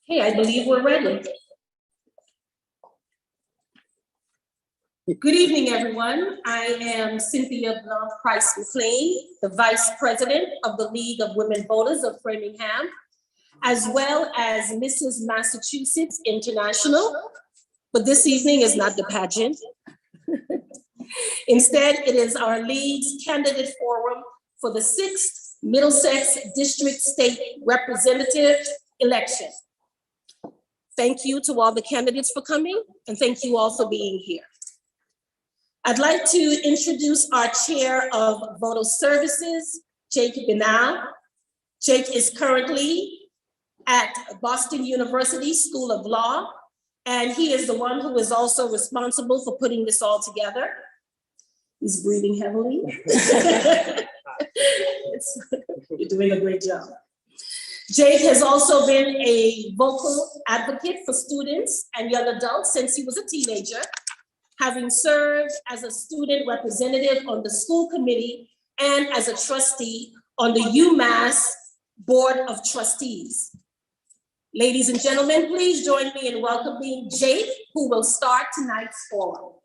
Okay, I believe we're ready. Good evening, everyone. I am Cynthia Blanc Price McLean, the Vice President of the League of Women Voters of Framingham, as well as Mrs. Massachusetts International. But this evening is not the pageant. Instead, it is our League's candidate forum for the 6th Middlesex District State Representative election. Thank you to all the candidates for coming, and thank you all for being here. I'd like to introduce our Chair of Voter Services, Jake Binal. Jake is currently at Boston University School of Law, and he is the one who is also responsible for putting this all together. He's breathing heavily. You're doing a great job. Jake has also been a vocal advocate for students and young adults since he was a teenager, having served as a student representative on the school committee and as a trustee on the UMass Board of Trustees. Ladies and gentlemen, please join me in welcoming Jake, who will start tonight's forum.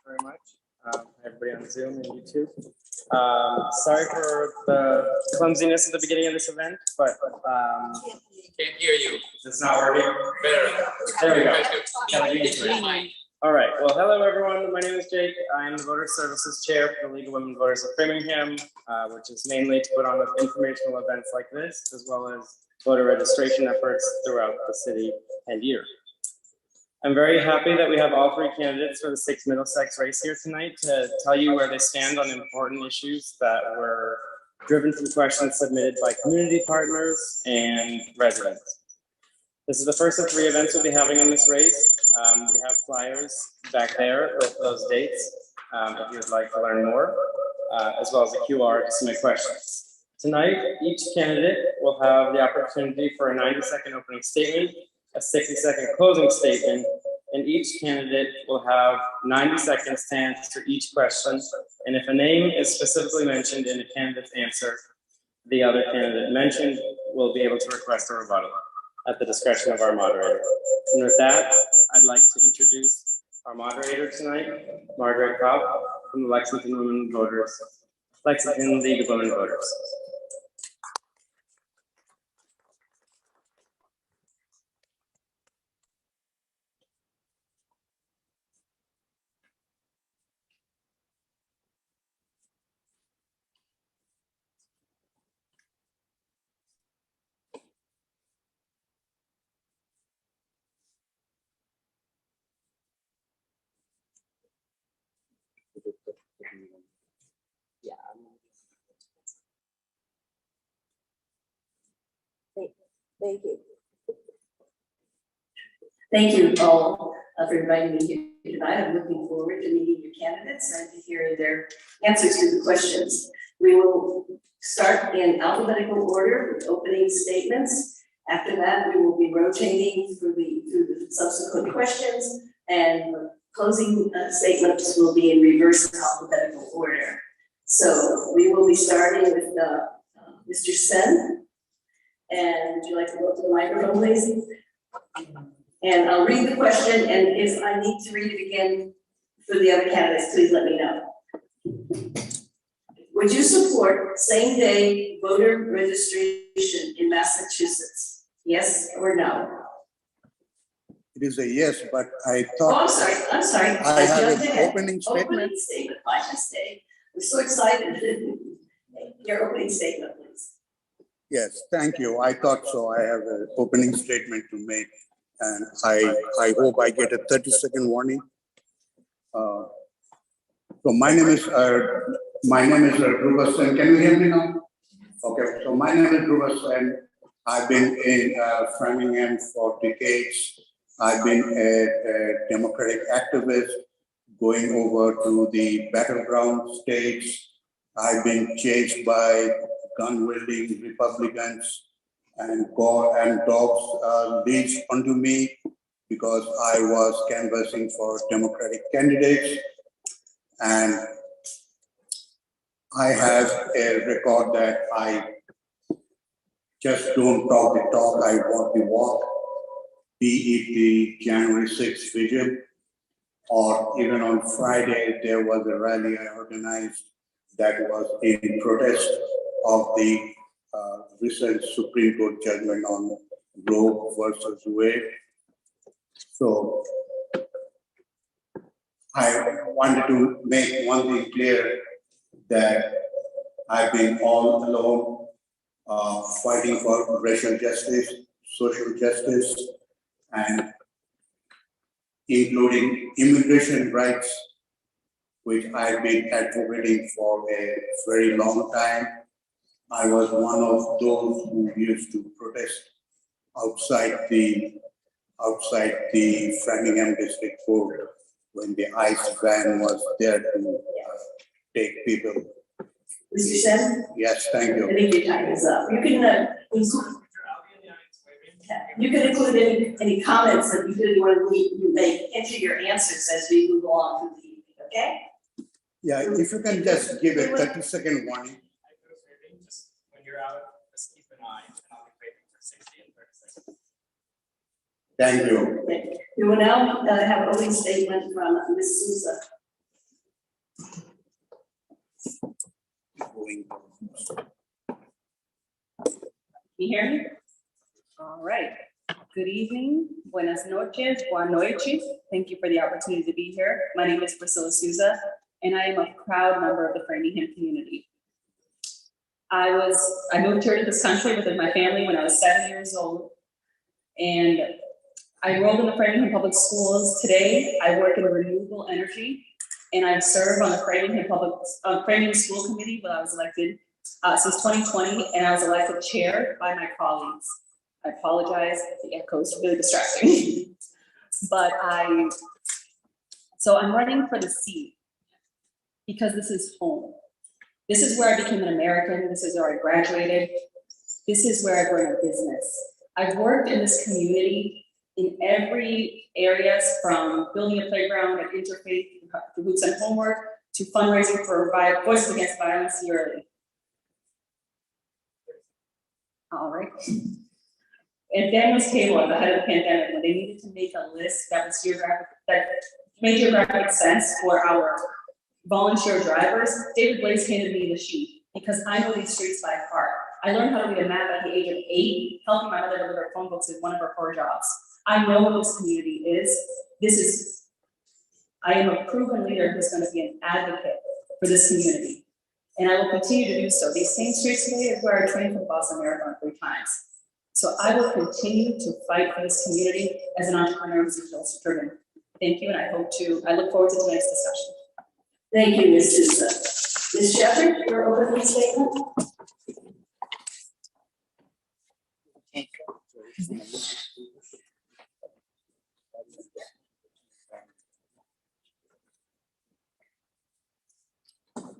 Very much. Everybody on Zoom and YouTube. Sorry for the clumsiness at the beginning of this event, but can't hear you. It's not working. Better. There we go. All right. Well, hello everyone. My name is Jake. I am the Voter Services Chair for the League of Women Voters of Framingham, which is mainly to put on informational events like this, as well as voter registration efforts throughout the city and year. I'm very happy that we have all three candidates for the 6th Middlesex race here tonight to tell you where they stand on important issues that were driven from questions submitted by community partners and residents. This is the first of 3 events we'll be having in this race. We have flyers back there with those dates if you would like to learn more, as well as a QR to submit questions. Tonight, each candidate will have the opportunity for a 90-second opening statement, a 60-second closing statement, and each candidate will have 90 seconds to answer each question. And if a name is specifically mentioned in a candidate's answer, the other candidate mentioned will be able to request a rebuttal at the discretion of our moderator. And with that, I'd like to introduce our moderator tonight, Margaret Cobb from the Lexington League of Women Voters. Thank you. Thank you all for inviting me here tonight. I'm looking forward to meeting your candidates and to hearing their answers to the questions. We will start in alphabetical order with opening statements. After that, we will be rotating through the subsequent questions, and closing statements will be in reverse alphabetical order. So we will be starting with Mr. Sen. And would you like to go to the microphone, please? And I'll read the question, and if I need to read it again for the other candidates, please let me know. Would you support same-day voter registration in Massachusetts? Yes or no? It is a yes, but I thought. Oh, I'm sorry. I have an opening statement. Opening statement, my mistake. We're so excited. Your opening statement, please. Yes, thank you. I thought so. I have an opening statement to make, and I hope I get a 30-second warning. So my name is Dhruva Sen. Can you hear me now? Okay. So my name is Dhruva Sen. I've been in Framingham for decades. I've been a democratic activist going over to the battleground states. I've been chased by gun-wielding Republicans, and dogs leashed onto me because I was canvassing for Democratic candidates. And I have a record that I just don't talk the talk, I walk the walk, be it the January 6th vigil, or even on Friday, there was a rally I organized that was in protest of the recent Supreme Court judgment on Roe versus Wade. So I wanted to make one thing clear, that I've been all alone fighting for racial justice, social justice, and including immigration rights, which I've been advocating for a very long time. I was one of those who used to protest outside the Framingham District Court when the ICE van was there to take people. Mr. Shen, Yes, thank I you. think your time is up. You can include any comments that you really want to make into your answers as we move along through the evening, okay? Yeah, if you can just give a 30-second warning. Just when you're out, just keep an eye, and I'll be waiting for 60 and 30 seconds. Thank you. We will now have a opening statement from Ms. Souza. Can you hear me? All right. Good evening. Buenas noches. Buenas noches. Thank you for the opportunity to be here. My name is Priscilla Souza, and I am a proud member of the Framingham community. I moved here to this country with my family when I was 7 years old, and I enrolled in the Framingham Public Schools. Today, I work in renewable energy, and I serve on the Framingham School Committee, where I was elected since 2020, and I was elected chair by my colleagues. I apologize if the echo is really distracting. So I'm running for the seat because this is home. This is where I became an American. This is where I graduated. This is where I run a business. I've worked in this community in every area, from building a playground at Interfaith to Boots and Homework to fundraising for Voices Against Violence yearly. All right. And Daniel's table at the head of the pandemic, when they needed to make a list that made geographic sense for our volunteer drivers, David Blaze handed me the sheet because I know these streets by heart. I learned how to read a map at the age of 8, helping my mother deliver phone books with one of her 4 jobs. I know what this community is. I am a proven leader who's going to be an advocate for this community. And I will continue to do so. These same streets today is where I trained for the Boston Marathon 3 times. So I will continue to fight for this community as an entrepreneur who's results-driven. Thank you, and I look forward to tonight's discussion. Thank you, Ms. Souza. Ms. Shepherd, your opening statement.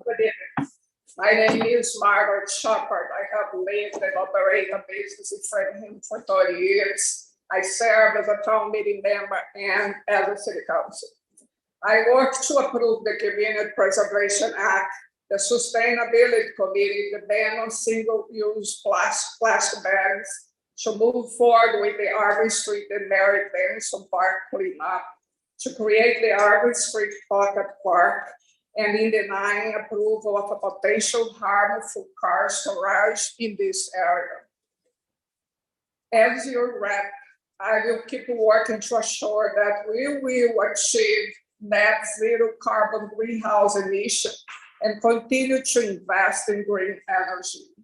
Good evening. My name is Margaret Shepherd. I have lived and operated a business in Framingham for 30 years. I serve as a town meeting member and as a city council. I work to approve the Community Preservation Act, the Sustainability Committee, the ban on single-use plastic bags, to move forward with the Arby Street and Mary Benson Park cleanup, to create the Arby Street Pocket Park, and in denying approval of a potential harmful car storage in this area. As your rep, I will keep working to assure that we will achieve net zero carbon greenhouse emissions and continue to invest in green energy.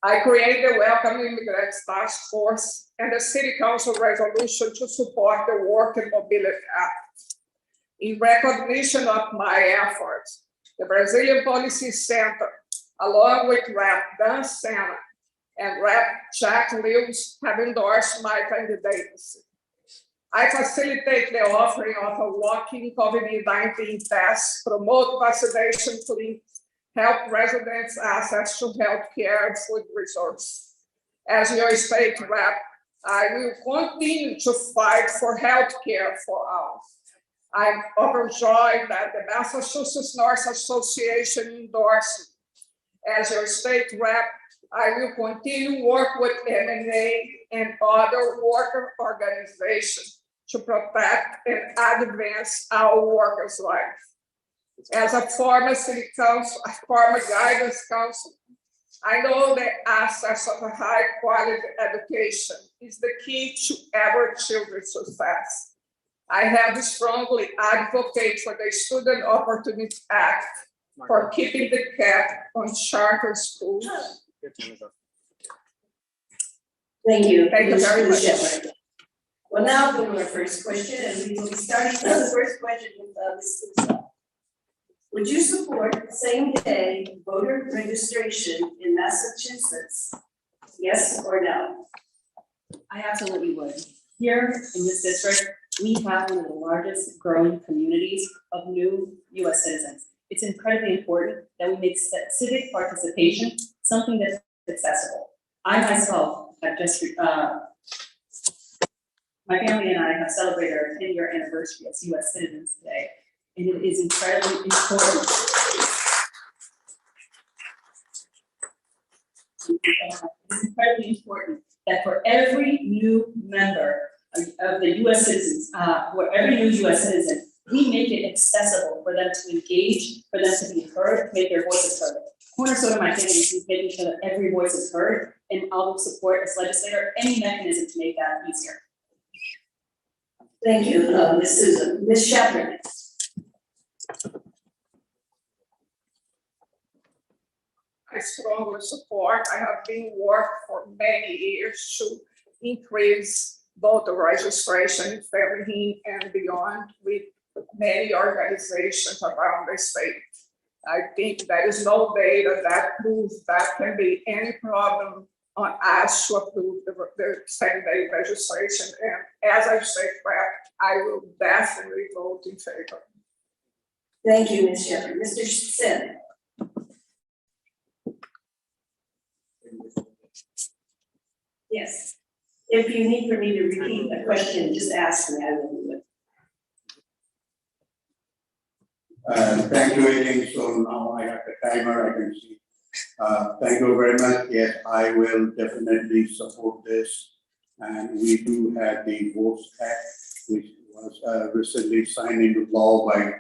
I created the Welcome Immigrants Task Force and the City Council resolution to support the Work and Mobility Act. In recognition of my efforts, the Brazilian Policy Center, along with Rep. Dan Senna and Rep. Jack Lewis, have endorsed my candidacy. I facilitate the offering of a walk-in COVID-19 test, promote vaccination clinics, help residents access to healthcare and food resources. As your state rep, I will continue to fight for healthcare for all. I'm overjoyed that the Massachusetts Nurse Association endorsed me. As your state rep, I will continue to work with MMA and other worker organizations to protect and advance our workers' rights. As a former city council, a former guidance counselor, I know that access of a high quality education is the key to every children's success. I have strongly advocated for the Student Opportunity Act for keeping the cap on charter schools. Your time is up. Thank you. Thank you very Ms. much. Shepherd. Well, now go to our first question, and we will be starting with the first question with Ms. Susan. Would you support same-day voter registration in Massachusetts? Yes or no? I absolutely would. Here in this district, we have one of the largest growing communities of new US citizens. It's incredibly important that we make civic participation something that's accessible. I myself have just, my family and I have celebrated our 10-year anniversary as US citizens today, and it is incredibly important. It's incredibly important that for every new member of the US citizens, for every new US citizen, we make it accessible for them to engage, for them to be heard, to make their voices heard. Cornerstone of my candidate is making sure that every voice is heard, and I will support as legislator any mechanism to make that easier. Thank you, Ms. Susan. Ms. Shepherd. I strongly support. I have been working for many years to increase voter registration in Framingham and beyond with many organizations around the state. I think there is no data that proves that can be any problem on us to approve the same-day registration. And as I said, I will definitely vote in favor. Thank you, Ms. Shepherd. Mr. Sin. Yes. If you need for me to repeat a question, just ask me, I will do it. Thank you, Aileen. So now I have the timer, I can see. Thank you very much. Yes, I will definitely support this. And we do have the Votes Act, which was recently signed into law by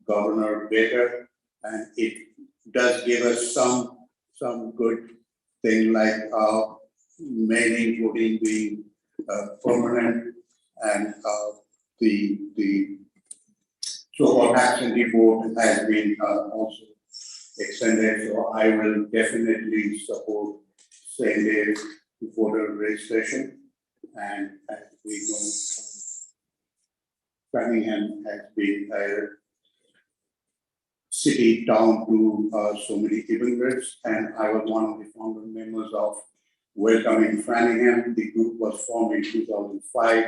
Governor Baker. And it does give us some good thing like mailing voting being permanent, and the so-called absentee vote has been also extended. So I will definitely support same-day voter registration. And as we know, Framingham has been a city town to so many immigrants, and I was one of the founder members of Welcoming Framingham. The group was formed in 2005.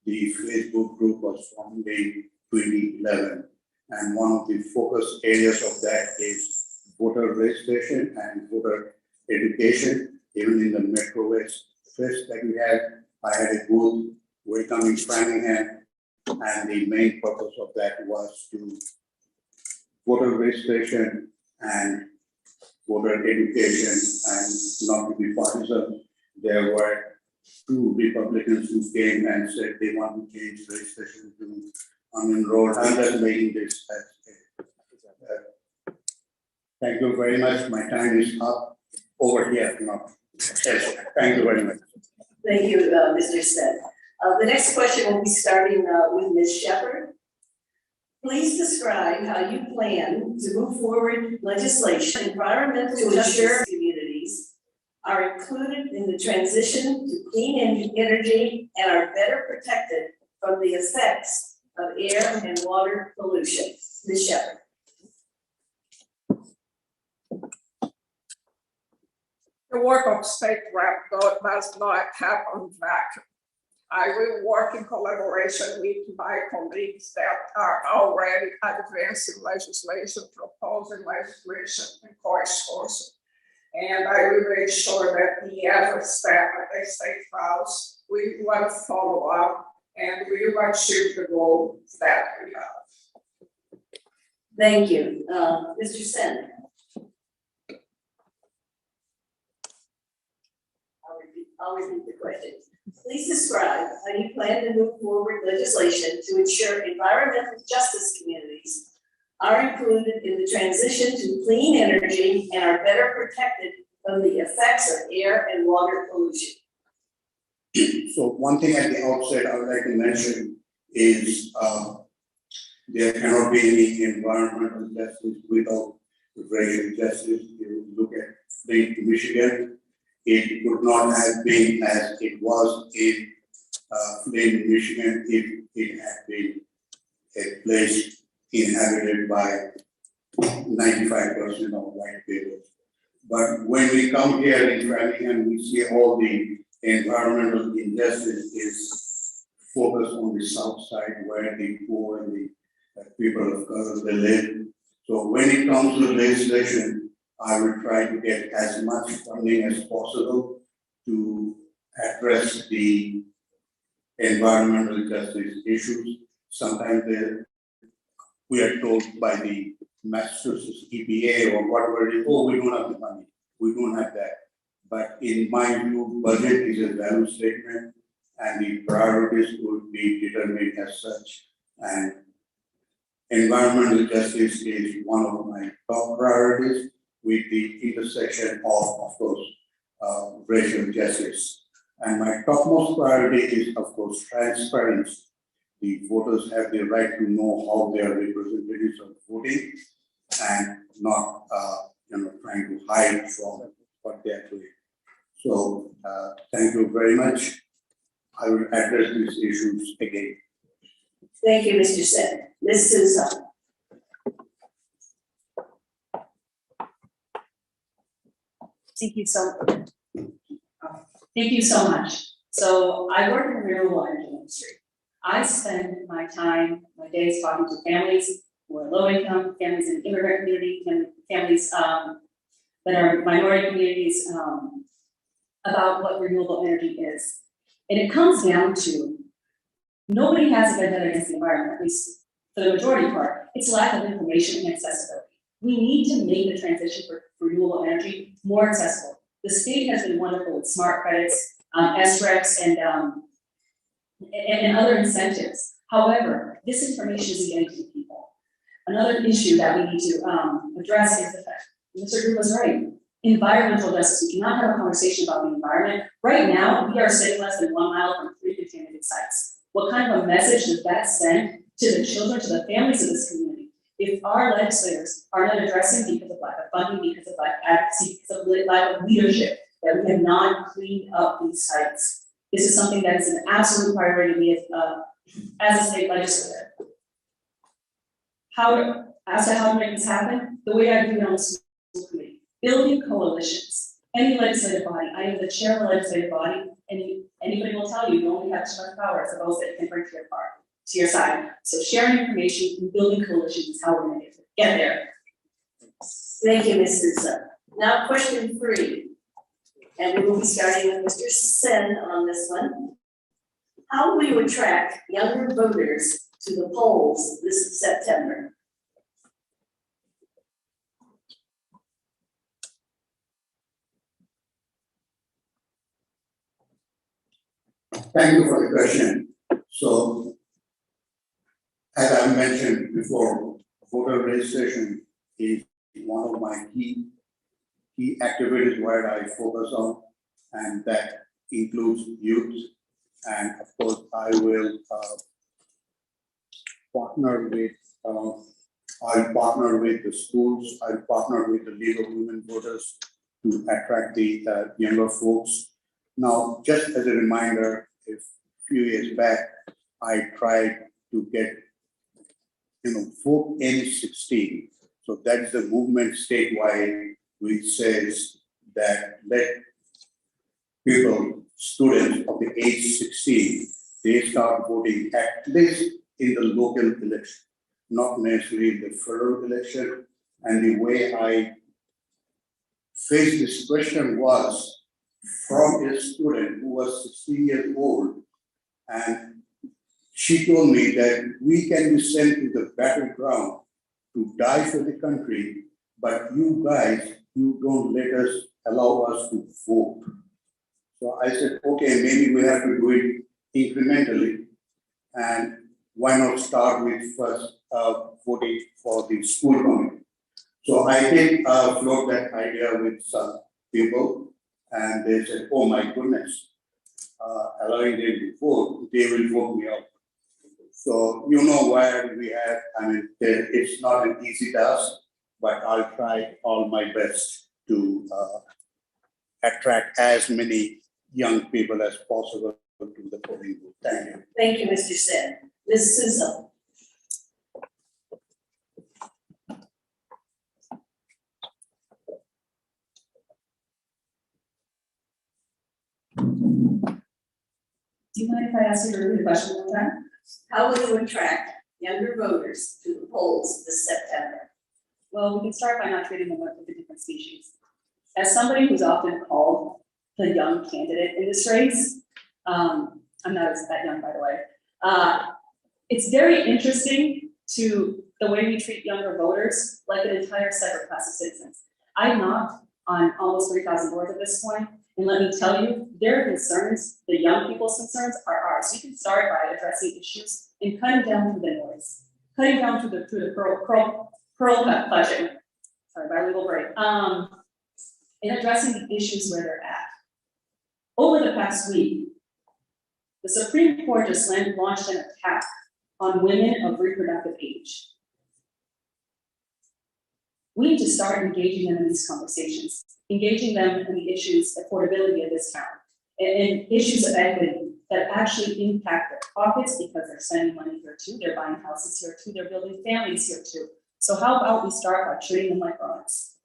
The Facebook group was formed in 2011. And one of the focus areas of that is voter registration and voter education. Even in the Metro West Fest that we had, I had a booth Welcoming Framingham, and the main purpose of that was to voter registration and voter education, and not to be partisan. There were two Republicans who came and said they want to change registration to unenrolled. I'm just making this as a, thank you very much. My time is up over here. No. Yes, thank you very much. Thank you, Mr. Stead. The next question will be starting with Ms. Shepherd. Please describe how you plan to move forward legislation environmental to ensure communities are included in the transition to clean energy and are better protected from the effects of air and water pollution. Ms. Shepherd. The work of state rep does not happen vacuum. I will work in collaboration with my colleagues that are already advancing legislation, proposing legislation, and correspondence. And I will make sure that the every step that the state files, we want to follow up and we will achieve the goals that we have. Thank you. Mr. Sen. I'll repeat the question. Please describe how you plan to move forward legislation to ensure environmental justice communities are included in the transition to clean energy and are better protected from the effects of air and water pollution. So one thing at the outset I would like to mention is there cannot be any environmental justice without racial justice. You look at Flint, Michigan, it would not have been as it was in Flint, Michigan, if it had been a place inhabited by 95% of white people. But when we come here in Framingham, we see all the environmental injustice is focused on the south side where the poor and the people of color they live. So when it comes to legislation, I will try to get as much funding as possible to address the environmental justice issues. Sometimes we are told by the Massachusetts EPA or whatever it is, oh, we don't have the money. We don't have that. But in my view, budget is a value statement and the priorities would be determined as such. And environmental justice is one of my top priorities with the intersection of course, racial justice. And my topmost priority is, of course, transparency. The voters have the right to know how their representatives are voting and not, trying to hide from what they are doing. So, thank you very much. I will address these issues again. Thank you, Mr. Sen. Ms. Susan. Thank you so much. So I work in the renewable energy industry. I spend my days talking to families who are low income, families in immigrant community, and families that are minority communities about what renewable energy is. And it comes down to nobody has a vendetta against the environment, at least for the majority part. It's lack of information and accessibility. We need to make the transition for renewable energy more accessible. The state has been wonderful with smart credits, SRECs, and other incentives. However, this information isn't getting to the people. Another issue that we need to address is the fact, Mr. Drew was right, environmental justice. We cannot have a conversation about the environment. Right now, we are sitting less than 1 mile from 3 contaminated sites. What kind of a message does that send to the children, to the families of this community? If our legislators are not addressing because of lack of funding, because of lack of advocacy, because of lack of leadership, that we have not cleaned up these sites. This is something that is an absolute priority to me as a state legislator. As to how to make this happen, the way I do it on the school committee, building coalitions. Any legislative body, I am the chair of a legislative body, and anybody will tell you only have so much power as those that you can bring to your side. So sharing information and building coalitions is how we're going to get there. Thank you, Ms. Sousa. Now question 3, and we will be starting with Mr. Sen on this one. How will you attract younger voters to the polls this September? Thank you for the question. So, as I mentioned before, voter registration is one of my key activities where I focus on, and that includes youth. And of course, I will partner with the schools. I'll partner with the League of Women Voters to attract the younger folks. Now, just as a reminder, a few years back, I tried to get, vote age 16. So that is the movement statewide, which says that let people, students of the age 16, they start voting at least in the local election, not necessarily the federal election. And the way I faced this question was from a student who was 16 years old, and she told me that we can be sent to the battleground to die for the country, but you guys, you don't allow us to vote. So I said, okay, maybe we have to do it incrementally. And why not start with first voting for the school committee? So I did float that idea with some people, and they said, oh my goodness, allowing them to vote, they will vote me out. So you know where we have, I mean, it's not an easy task, but I'll try all my best to attract as many young people as possible to the voting booth. Thank you. Thank you, Mr. Sen. Ms. Susan. Do you mind if I ask you to repeat the question one time? How will you attract younger voters to the polls this September? Well, we can start by not treating them like a different species. As somebody who's often called the young candidate in this race, I'm not that young, by the way. It's very interesting to the way we treat younger voters like an entire separate class of citizens. I knocked on almost 3,000 doors at this point, and let me tell you, their concerns, the young people's concerns, are ours. You can start by addressing issues and cutting down through the noise, cutting down through the pearl cut clutching. Sorry, by legal break. And addressing the issues where they're at. Over the past week, the Supreme Court just launched an attack on women of reproductive age. We need to start engaging them in these conversations, engaging them in the issues, affordability of this town, and issues of equity that actually impact their pockets because they're spending money here too, they're buying houses here too, they're building families here too. So how about we start by treating them like grown-ups?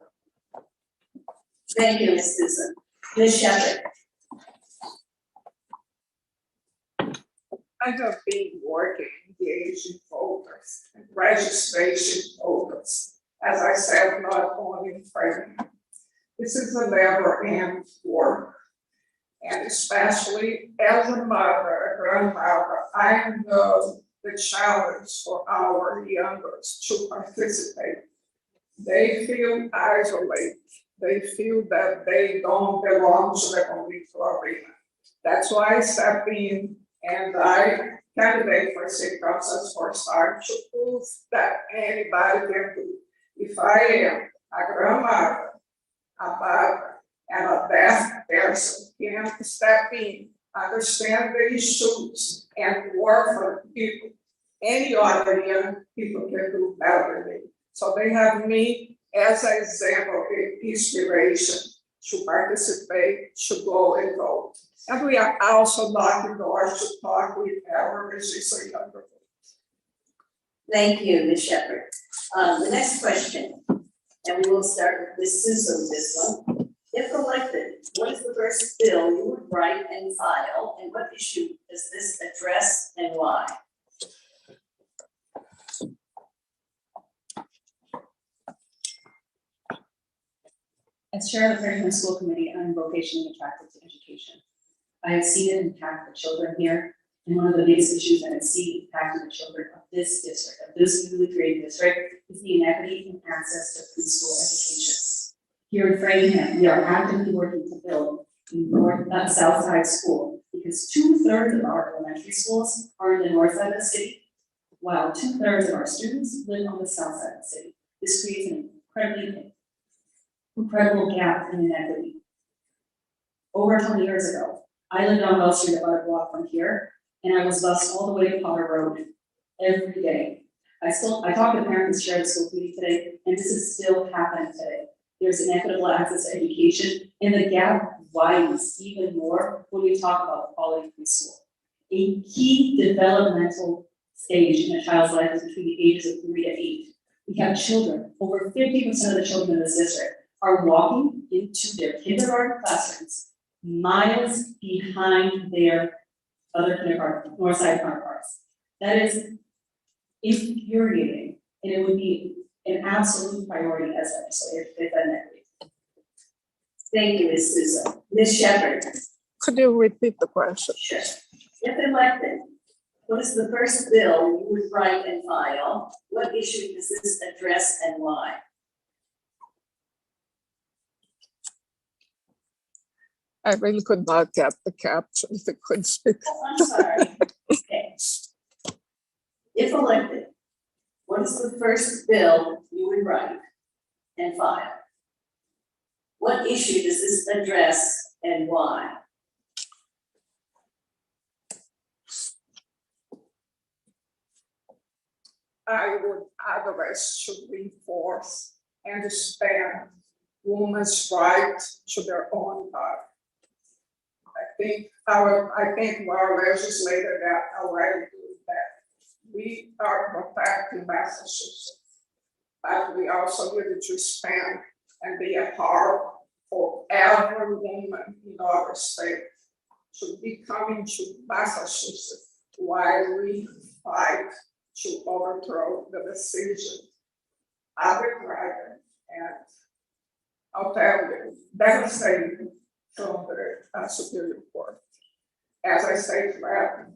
Thank you, Ms. Susan. Ms. Shepherd. I have been working, engaging voters, and registration voters. As I said, not only in Framingham. This is a never-end work. And especially as a mother, a grandmother, I know the challenge for our youngers to participate. They feel isolated. They feel that they don't belong to the political arena. That's why I stepped in and I candidate for city council for start to prove that anybody can do. If I am a grandmother, a mother, and a deaf person can step in, understand the issues, and work for people, any other young people can do better than me. So they have me as an example, inspiration to participate, to go and vote. And we are also knocking doors to talk with our registered younger voters. Thank you, Ms. Shepherd. The next question, and we will start with Ms. Susan, this one. If elected, what is the first bill you would write and file, and what issue does this address and why? As chair of the Framingham School Committee, I'm vocationally attracted to education. I have seen it impact the children here, and one of the biggest issues that I see impacting the children of this district, of this newly created district, is the inequity in access to preschool education. Here in Framingham, we are actively working to build a South Side school because 2/3 of our elementary schools are in the north side of the city, while 2/3 of our students live on the south side of the city. This creates an incredible gap in inequity. Over 20 years ago, I lived on Wells Street, about a block from here, and I was bused all the way to Potter Road every day. I talk to parents, share the school committee today, and this is still happening today. There's inequitable access to education, and the gap widens even more when we talk about quality preschool. A key developmental stage in a child's life is between the ages of 3 and 8. We have children, over 50% of the children in this district are walking into their kindergarten classrooms miles behind their other kindergarten, north side counterparts. That is infuriating, and it would be an absolute priority as legislators to defend equity. Thank you, Ms. Susan. Ms. Shepherd. Could you repeat the question? Sure. If elected, What is the first bill you would write and file? What issue does this address and why? I really could not get the caption if it could speak. Oh, I'm sorry. Okay. If elected, what is the first bill you would write and file? What issue does this address and why? I would address to reinforce and expand women's right to their own body. I think our legislator that already do that. We are protecting Massachusetts, but we also need to expand and be a part for every woman in our state to be coming to Massachusetts while we fight to overthrow the decision of the dragon. And I'll tell you, devastating from the Superior Court. As I say to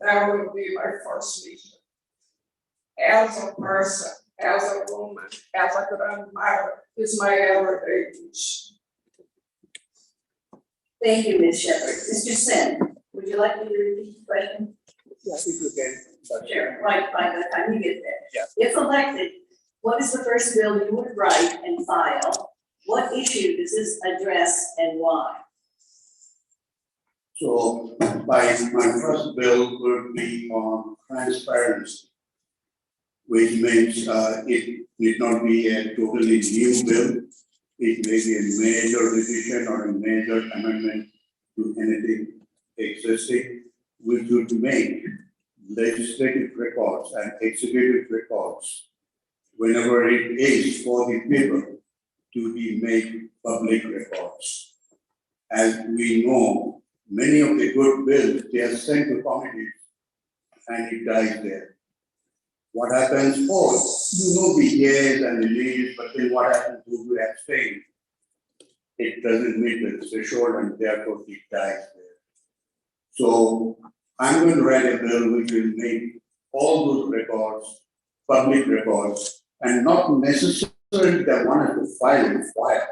that will be my first mission. As a person, as a woman, as a grandmother, is my everyday mission. Thank you, Ms. Shepherd. Mr. Sen, would you like me to repeat the question? Yeah, if you can. Sure, right, by the time you get there. Yeah. If elected, what is the first bill you would write and file? What issue does this address and why? So my first bill would be on transparency, which means it need not be a totally new bill. It may be a major revision or a major amendment to anything existing, which would make legislative records and executive records, whenever it is for the people, to be made public records. As we know, many of the good bills, they are sent to committees and it dies there. What happens? Oh, you know the yeas and the nays, but then what happens to you abstain? It doesn't meet the threshold and therefore it dies there. So I'm going to write a bill which will make all those records public records and not necessarily that one has to file and file.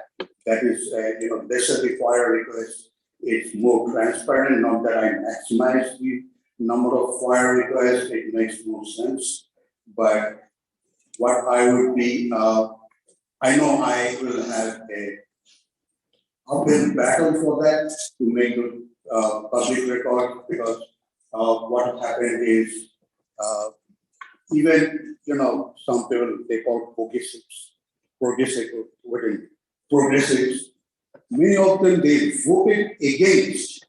That is, lesser the FOIA request. It's more transparent, not that I maximize the number of FOIA requests, it makes no sense. But what I would be, I know I will have a uphill battle for that to make it public record, because what happened is even, some people, they call progressives, many of them, they voted against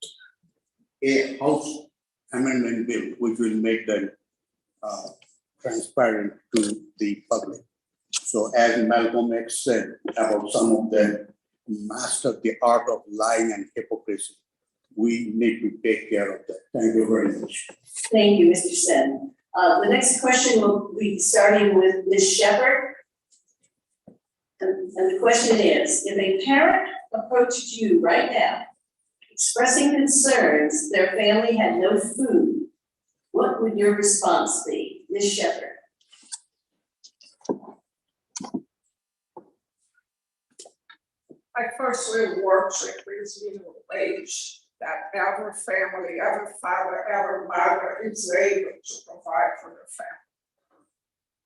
a House amendment bill, which will make them transparent to the public. So as Malcolm X said about some of them mastered the art of lying and hypocrisy, we need to take care of that. Thank you very much. Thank you, Mr. Sen. The next question will be starting with Ms. Shepherd. And the question is, if a parent approached you right now expressing concerns their family had no food, what would your response be? Ms. Shepherd. I firstly work to increase minimum wage, that every family, every father, every mother is able to provide for their family.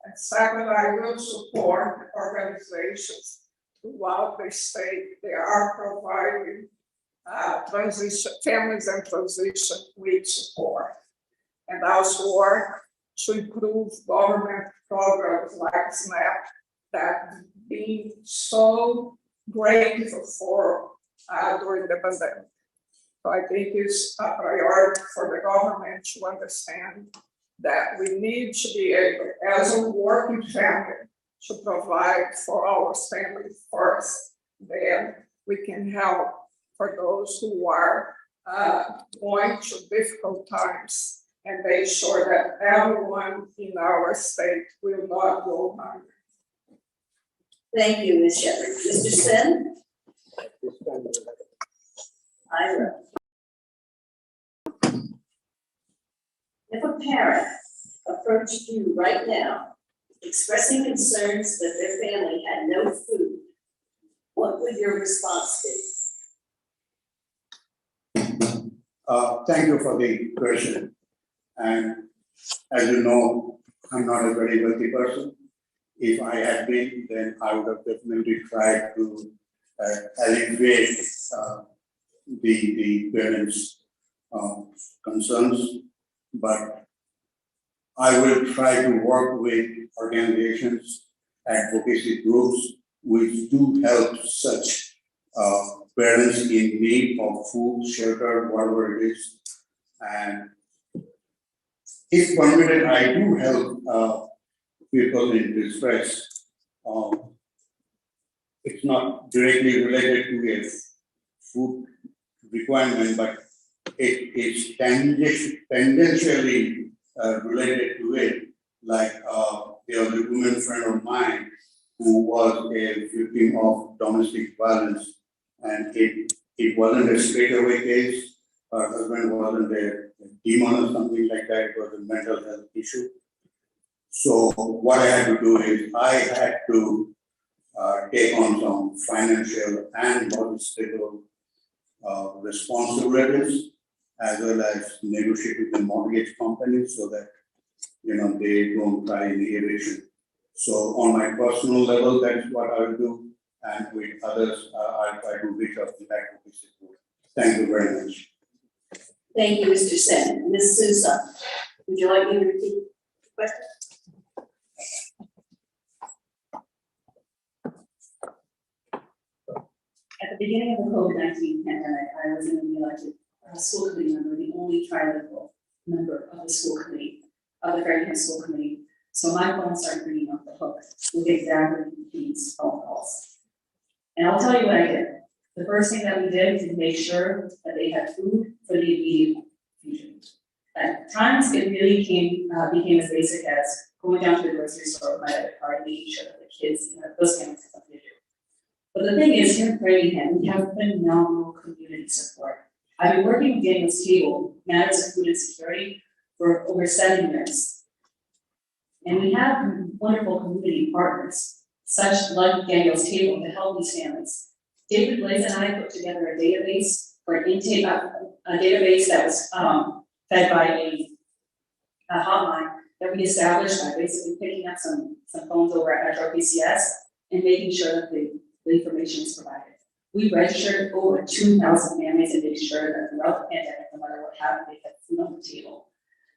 And second, I will support organizations throughout the state. They are providing families and transition with support. And also work to improve government programs like SNAP that being so grateful for during the pandemic. So I think it's a priority for the government to understand that we need to be able, as a working family, to provide for our family first. Then we can help for those who are going through difficult times and make sure that everyone in our state will not go hungry. Thank you, Ms. Shepherd. Mr. Sen? I will. If a parent approached you right now, expressing concerns that their family had no food, what would your response be? Thank you for the question. And as you know, I'm not a very wealthy person. If I had been, then I would have definitely tried to alleviate the parents' concerns. But I will try to work with organizations, advocacy groups, which do help such parents in need of food, shelter, whatever it is. And if permitted, I do help people in distress. It's not directly related to a food requirement, but it is tangentially related to it. Like there was a woman friend of mine who was a victim of domestic violence, and it wasn't a straightaway case. Her husband wasn't a demon or something like that. It was a mental health issue. So what I had to do is I had to take on some financial and logistical responsibilities, as well as negotiate with the mortgage company so that they don't try any evasion. So on my personal level, that's what I will do, and with others, I'll try to reach out to advocacy group. Thank you very much. Thank you, Mr. Sen. Ms. Sousa, would you like me to repeat the question? At the beginning of the COVID-19 pandemic, I was an elected school committee member, the only tribal member of the school committee, of the Framingham School Committee. So my phone started ringing off the hook with exactly these phone calls. And I'll tell you what I did. The first thing that we did was to make sure that they had food for the immediate future. At times, it really became as basic as going down to the grocery store with my debit card, making sure that the kids, those families have something to do. But the thing is, here in Framingham, we have phenomenal community support. I've been working with Daniel's Table, Matters of Food Insecurity, for over 7 years. And we have wonderful community partners, such like Daniel's Table, to help these families. David Blaze and I put together a database for intake, a database that was fed by a hotline that we established by basically picking up some phones over at Metro PCS and making sure that the information is provided. We registered over 2,000 families and made sure that throughout the pandemic, no matter what happened, they had food on the table.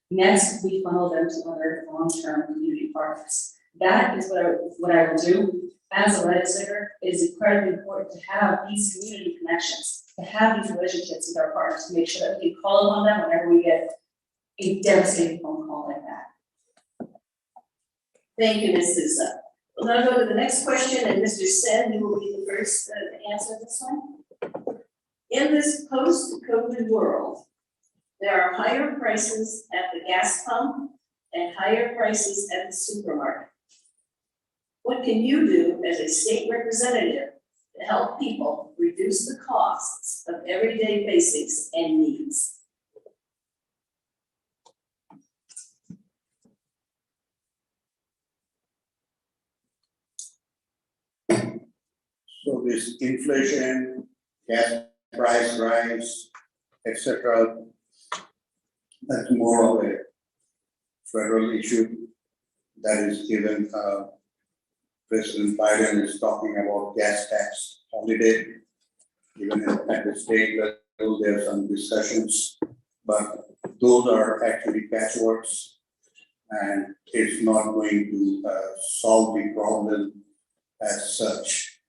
Next, we funnel them to other long-term community partners. That is what I will do. As a legislator, it is incredibly important to have these community connections, to have these relationships with our partners, to make sure that we can call upon them whenever we get a devastating phone call like that. Thank you, Ms. Sousa. We'll now go to the next question, and Mr. Sen, you will be the first to answer this one. In this post-COVID world, there are higher prices at the gas pump and higher prices at the supermarket. What can you do as a state representative to help people reduce the costs of everyday basics and needs? So this inflation, gas price rise, etc., that's more of a federal issue. That is given, President Biden is talking about gas tax holiday. Even at the state level, there are some discussions, but those are actually patchworks, and it's not going to solve the problem as such.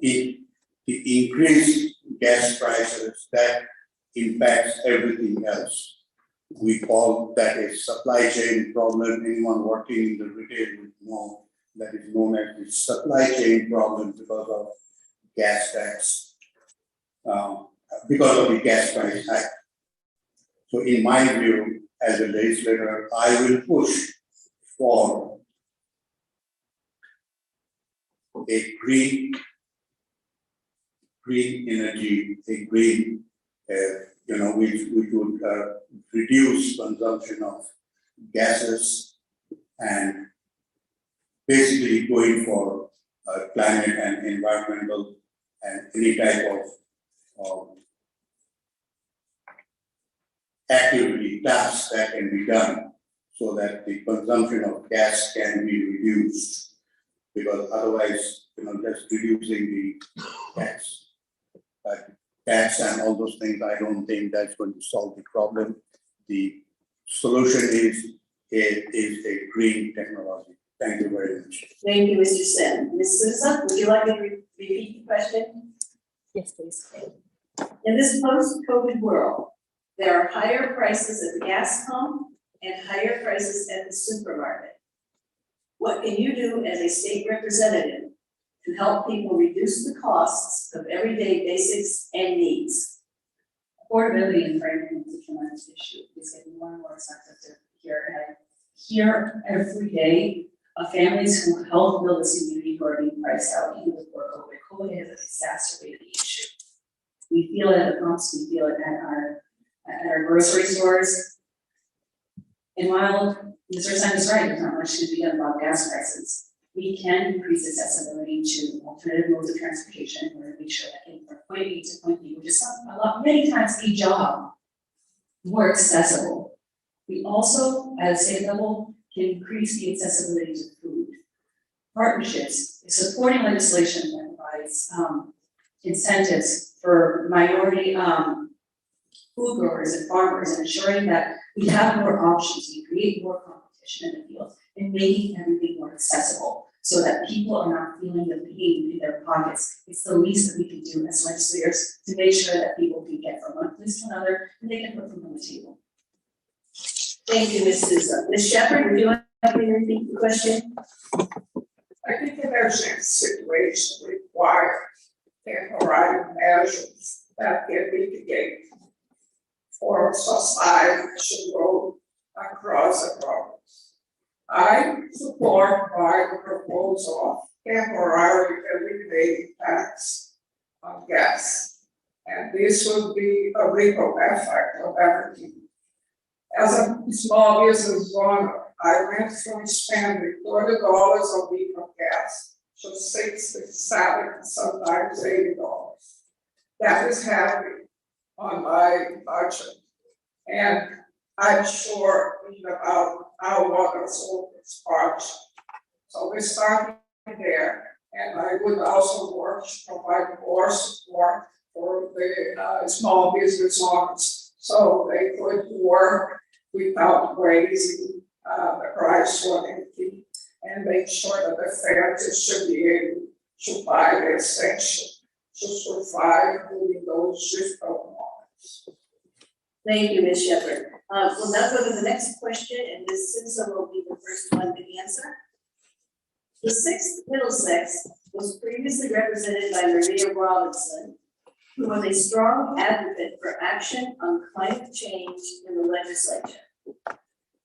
The increased gas prices, that impacts everything else. We call that a supply chain problem. Anyone working in the retail would know that is known as the supply chain problem because of gas tax, because of the gas price hike. So in my view, as a legislator, I will push for a green energy, a green, which would reduce consumption of gases, and basically going for climate and environmental and any type of activity, tasks that can be done so that the consumption of gas can be reduced. Because otherwise, just reducing the tax and all those things, I don't think that's going to solve the problem. The solution is a green technology. Thank you very much. Thank you, Mr. Sen. Ms. Souza, would you like me to repeat the question? Yes, please. In this post-COVID world, there are higher prices at the gas pump and higher prices at the supermarket. What can you do as a state representative to help people reduce the costs of everyday basics and needs? Affordability in Framingham is a tremendous issue. It's getting more and more expensive here. And I hear every day of families who help build this community who are being priced out even before COVID. COVID has exacerbated the issue. We feel it at the pumps, we feel it at our grocery stores. And while Mr. Sen is right, there's not much to be done about gas prices. We can increase accessibility to alternative modes of transportation in order to make sure that getting from point A to point B, which is many times a job, more accessible. We also, at a state level, can increase the accessibility to food. Partnerships, supporting legislation that provides incentives for minority food growers and farmers, and ensuring that we have more options, we create more competition in the field, and making everything more accessible so that people are not feeling the pain in their pockets. It's the least that we can do as legislators to make sure that people can get from one place to another and they can put food on the table. Thank you, Ms. Souza. Ms. Shepherd, would you like me to repeat the question? I think the emergency situation requires temporary measures that can mitigate for society to go across the problems. I support the proposal of temporary eliminating tax on gas, and this would be a ripple effect of everything. As a small business owner, I went from spending $30 a week on gas to $60, $70, sometimes $80. That is heavy on my budget. And I'm sure about our water source part. So we started there, and I would also work to provide more support for the small business owners so they could work without raising the price for anything, and make sure that the families should be able to buy the essential to survive during those difficult moments. Thank you, Ms. Shepherd. We'll now go to the next question, and Ms. Souza will be the first one to answer. The 6th Middlesex was previously represented by Maria Robinson, who was a strong advocate for action on climate change in the legislature.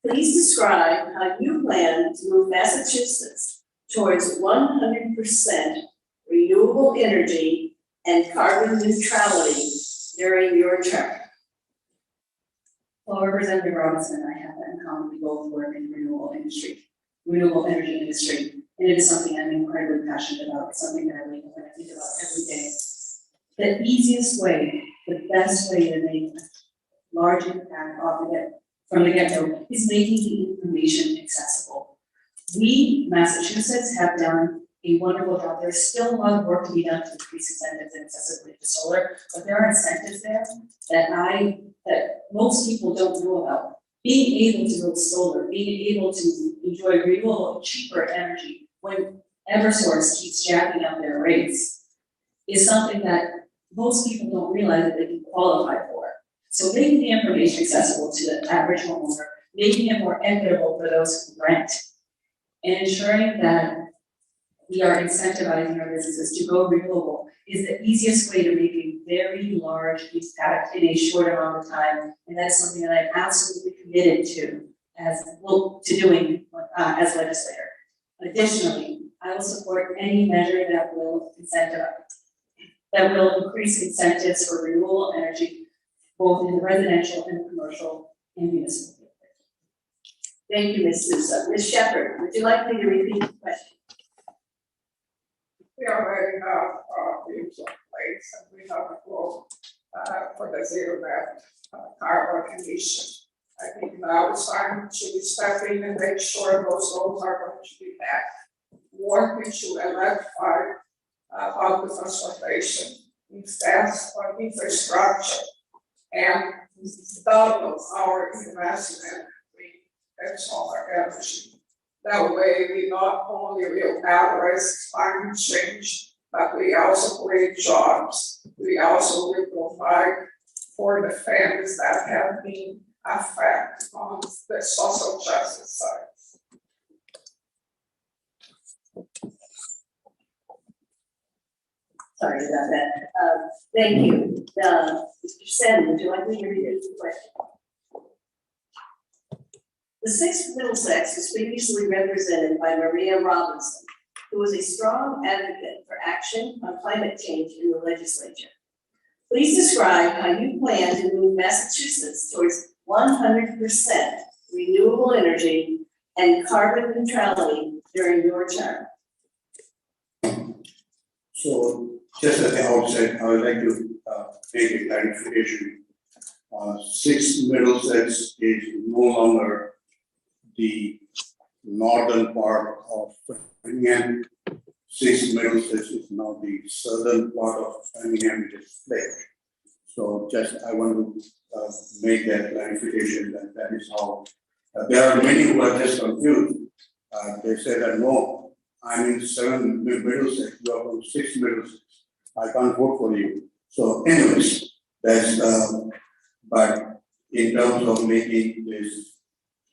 Please describe how you plan to move Massachusetts towards 100% renewable energy and carbon neutrality during your term. Well, Representative Robinson and I have that in common. We both work in the renewable energy industry, and it is something I'm incredibly passionate about. It's something that I wake up and I think about every day. The easiest way, the best way to make a large impact from the get-go is making the information accessible. We, Massachusetts, have done a wonderful job. There's still a lot of work to be done to increase incentives and accessibility to solar, but there are incentives there that most people don't know about. Being able to build solar, being able to enjoy renewable, cheaper energy when Eversource keeps jacking up their rates is something that most people don't realize that they can qualify for. So making the information accessible to the average homeowner, making it more equitable for those who rent, and ensuring that we are incentivizing our businesses to go renewable is the easiest way to make a very large impact in a short amount of time. And that is something that I'm absolutely committed to doing as legislator. Additionally, I will support any measure that will increase incentives for renewable energy, both in the residential and commercial and municipal. Thank you, Ms. Sousa. Ms. Shepherd, would you like me to repeat the question? We already have things in place and we have a goal for the zero net carbon emission. I think now it's time to step in and make sure those goals are going to be met. Working to electrify public transportation, invest on infrastructure, and double our investment in wind and solar energy. That way, we not only will address climate change, but we also create jobs. We also will provide for the families that have been affected on the social justice side. Sorry about that. Thank you. Mr. Sen, would you like me to repeat the question? The 6th Middlesex was previously represented by Maria Robinson, who was a strong advocate for action on climate change in the legislature. Please describe how you plan to move Massachusetts towards 100% renewable energy and carbon neutrality during your term. So just at the outset, I would like to make a clarification. 6 Middlesex is no longer the northern part of Framingham. 6 Middlesex is now the southern part of Framingham, which is flipped. So just I want to make that clarification that is how. There are many who are just confused. They say that no, I'm in 7 Middlesex, you are from 6 Middlesex. I can't vote for you. So anyways, that's but in terms of making this,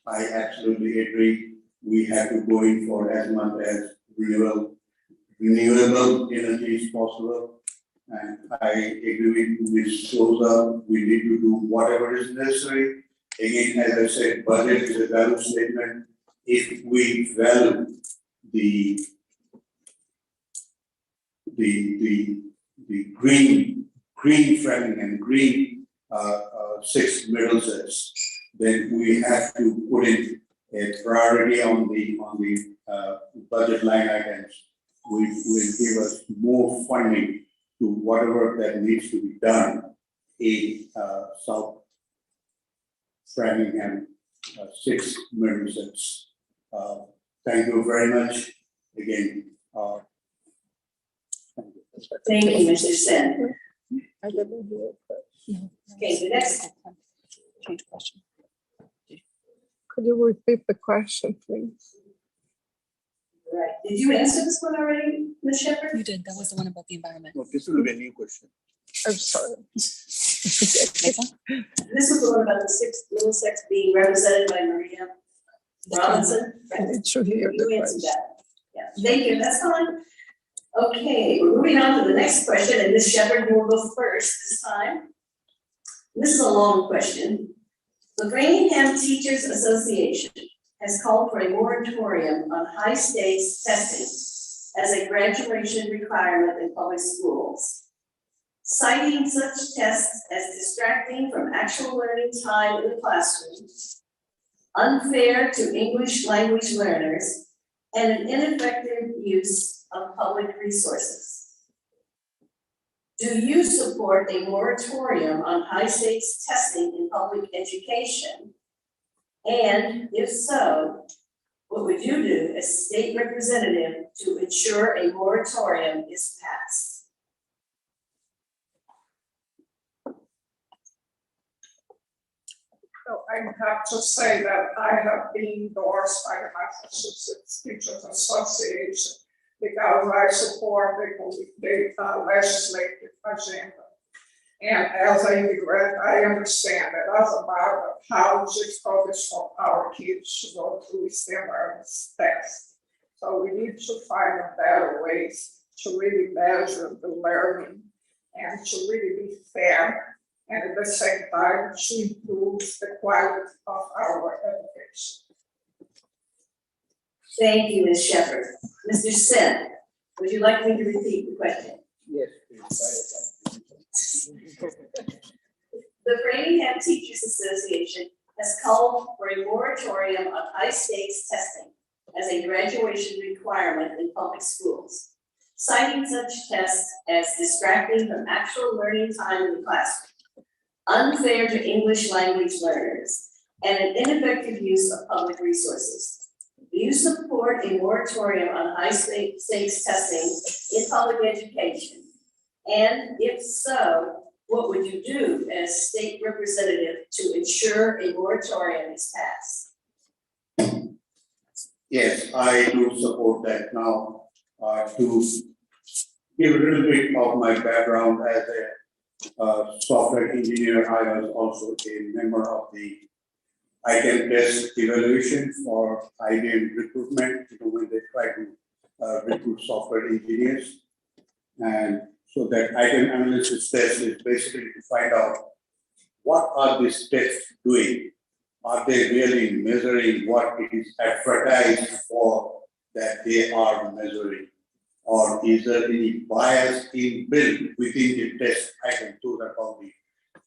I absolutely agree. We have to go in for as much as renewable energy is possible. And I agree with Ms. Sousa. We need to do whatever is necessary. Again, as I said, budget is a value statement. If we value the green Framingham and green 6 Middlesex, then we have to put in a priority on the budget line items. Will give us more funding to whatever that needs to be done in South Framingham 6 Middlesex. Thank you very much again. Thank you, Mr. Sen. Okay, the next. Change question. Could you repeat the question, please? Right. Did you answer this one already, Ms. Shepherd? You did. That was the one about the environment. No, this will be a new question. I'm sorry. Next one. This is the one about the 6 Middlesex being represented by Maria Robinson. I need to hear the You answered question. that. Yeah, thank you, that's fine. Okay, we're moving on to the next question, and Ms. Shepherd, you will go first this time. This is a long question. The Framingham Teachers Association has called for a moratorium on high-stakes testing as a graduation requirement in public schools, citing such tests as distracting from actual learning time in the classroom, unfair to English language learners, and an ineffective use of public resources. Do you support a moratorium on high-stakes testing in public education? And if so, what would you do as state representative to ensure a moratorium is passed? So I have to say that I have been endorsed by the Massachusetts Teachers Association because I support the legislative agenda. And as an immigrant, I understand that as a matter of how difficult it is for our kids to go through STEM tests. So we need to find better ways to really measure the learning and to really be fair, and at the same time to improve the quality of our education. Thank you, Ms. Shepherd. Mr. Sen, would you like me to repeat the question? Yes, please. The Framingham Teachers Association has called for a moratorium on high-stakes testing as a graduation requirement in public schools, citing such tests as distracting from actual learning time in the classroom, unfair to English language learners, and an ineffective use of public resources. Do you support a moratorium on high-stakes testing in public education? And if so, what would you do as state representative to ensure a moratorium is passed? Yes, I do support that. Now, to give a little bit of my background as a software engineer, I was also a member of the IBM test evaluation for IBM recruitment, when they try to recruit software engineers. And so that IBM analysis test is basically to find out what are these tests doing? Are they really measuring what it is advertised for that they are measuring? Or is there any bias inbuilt within the test item? Those are called the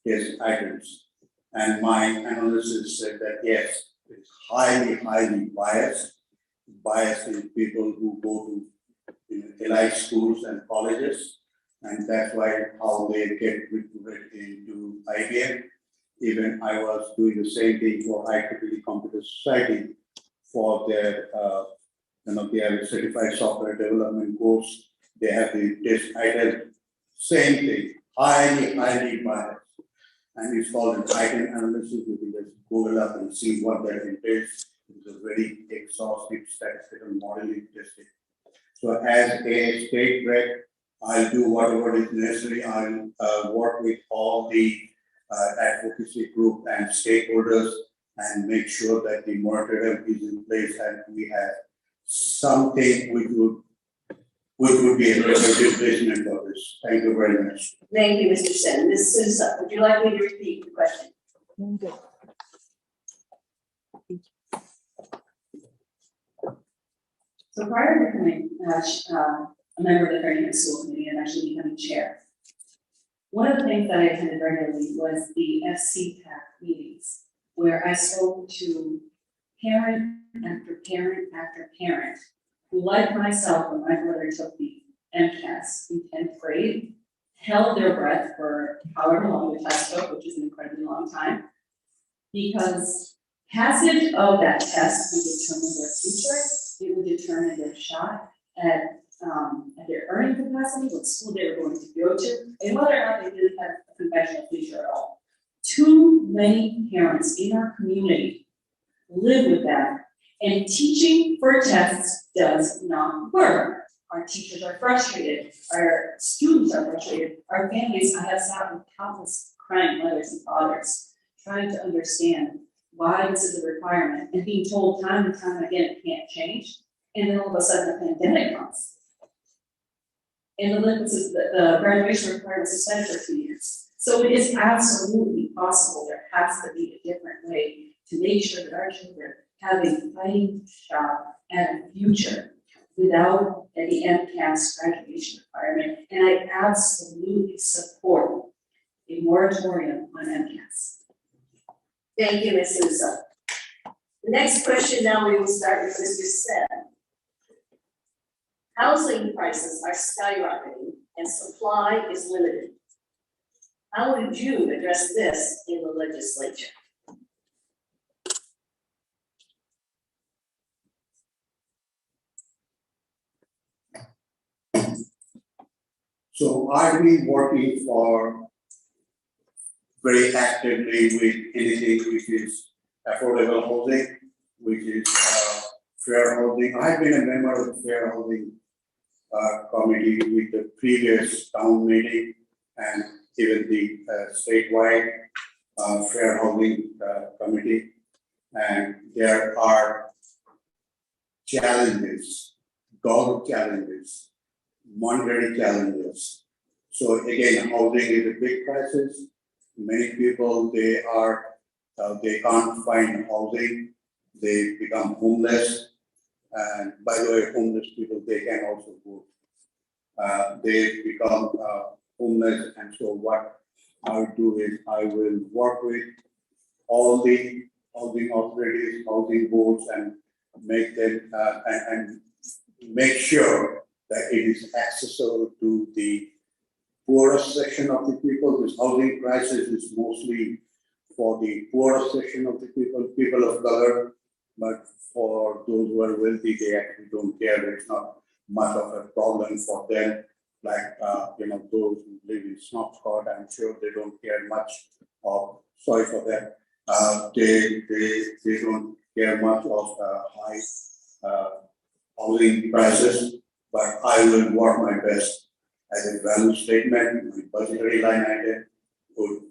test items. And my analysis said that yes, it's highly biased. Biased in people who go to elite schools and colleges. And that's why how they get recruited into IBM. Even I was doing the same thing for IEEE Computer Society for their, they have a certified software development course. They have the test item, same thing, highly biased. And it's called an item analysis. You can just Google up and see what that entails. It's a very exhaustive statistical modeling testing. So as a state rep, I'll do whatever is necessary. I'll work with all the advocacy group and stakeholders and make sure that the moratorium is in place and we have something which would be a replacement for this. Thank you very much. Thank you, Mr. Sen. Ms. Souza, would you like me to repeat the question? Good. So prior to becoming a member of the Framingham School Committee and actually becoming chair, one of the things that I attended regularly was the FCPAC meetings, where I spoke to parent after parent after parent, who, like myself, when my brother took the MCAS in 10th grade, held their breath for however long the test took, which is an incredibly long time, because passage of that test would determine their future. It would determine their shot at their earning capacity, what school they were going to go to, and whether or not they did have a conventional future at all. Too many parents in our community live with that, and teaching for tests does not work. Our teachers are frustrated, our students are frustrated, our families. I have sat with countless crying mothers and fathers trying to understand why this is a requirement and being told time and time again it can't change. And then all of a sudden the pandemic comes. And the graduation requirement is suspended for 2 years. So it is absolutely possible. There has to be a different way to make sure that our children have a fighting shot at a future without the MCAS graduation requirement. And I absolutely support a moratorium on MCAS. Thank you, Ms. Souza. The next question now we will start with Mr. Sen. Housing prices are skyrocketing and supply is limited. How would you address this in the legislature? So I've been working very actively with anything which is affordable housing, which is fair housing. I've been a member of the fair housing committee with the previous town meeting and even the statewide fair housing committee. And there are challenges, dollar challenges, monetary challenges. So again, housing is a big crisis. Many people, they can't find housing. They become homeless. And by the way, homeless people, they can also vote. They become homeless. And so what I will do is I will work with all the housing authorities, housing boards, and make them, and make sure that it is accessible to the poorest section of the people. This housing crisis is mostly for the poorest section of the people of color, but for those who are wealthy, they actually don't care. It's not much of a problem for them. Like, those who live in Snopcott, I'm sure they don't care much of, sorry for that. They don't care much of high housing prices, but I will work my best as a value statement, my budgetary line item would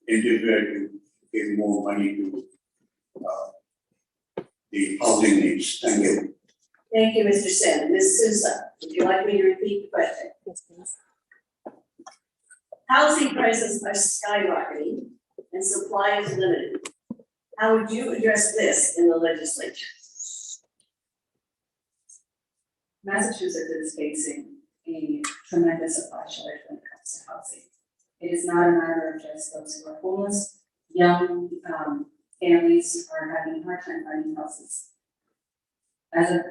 integrate to give more money to the housing needs. Thank you. Thank you, Mr. Sen. Ms. Souza, would you like me to repeat the question? Yes, please. Housing prices are skyrocketing and supply is limited. How would you address this in the legislature? Massachusetts is facing a tremendous supply shortage when it comes to housing. It is not a matter of just those who are homeless. Young families are having a hard time finding houses. As a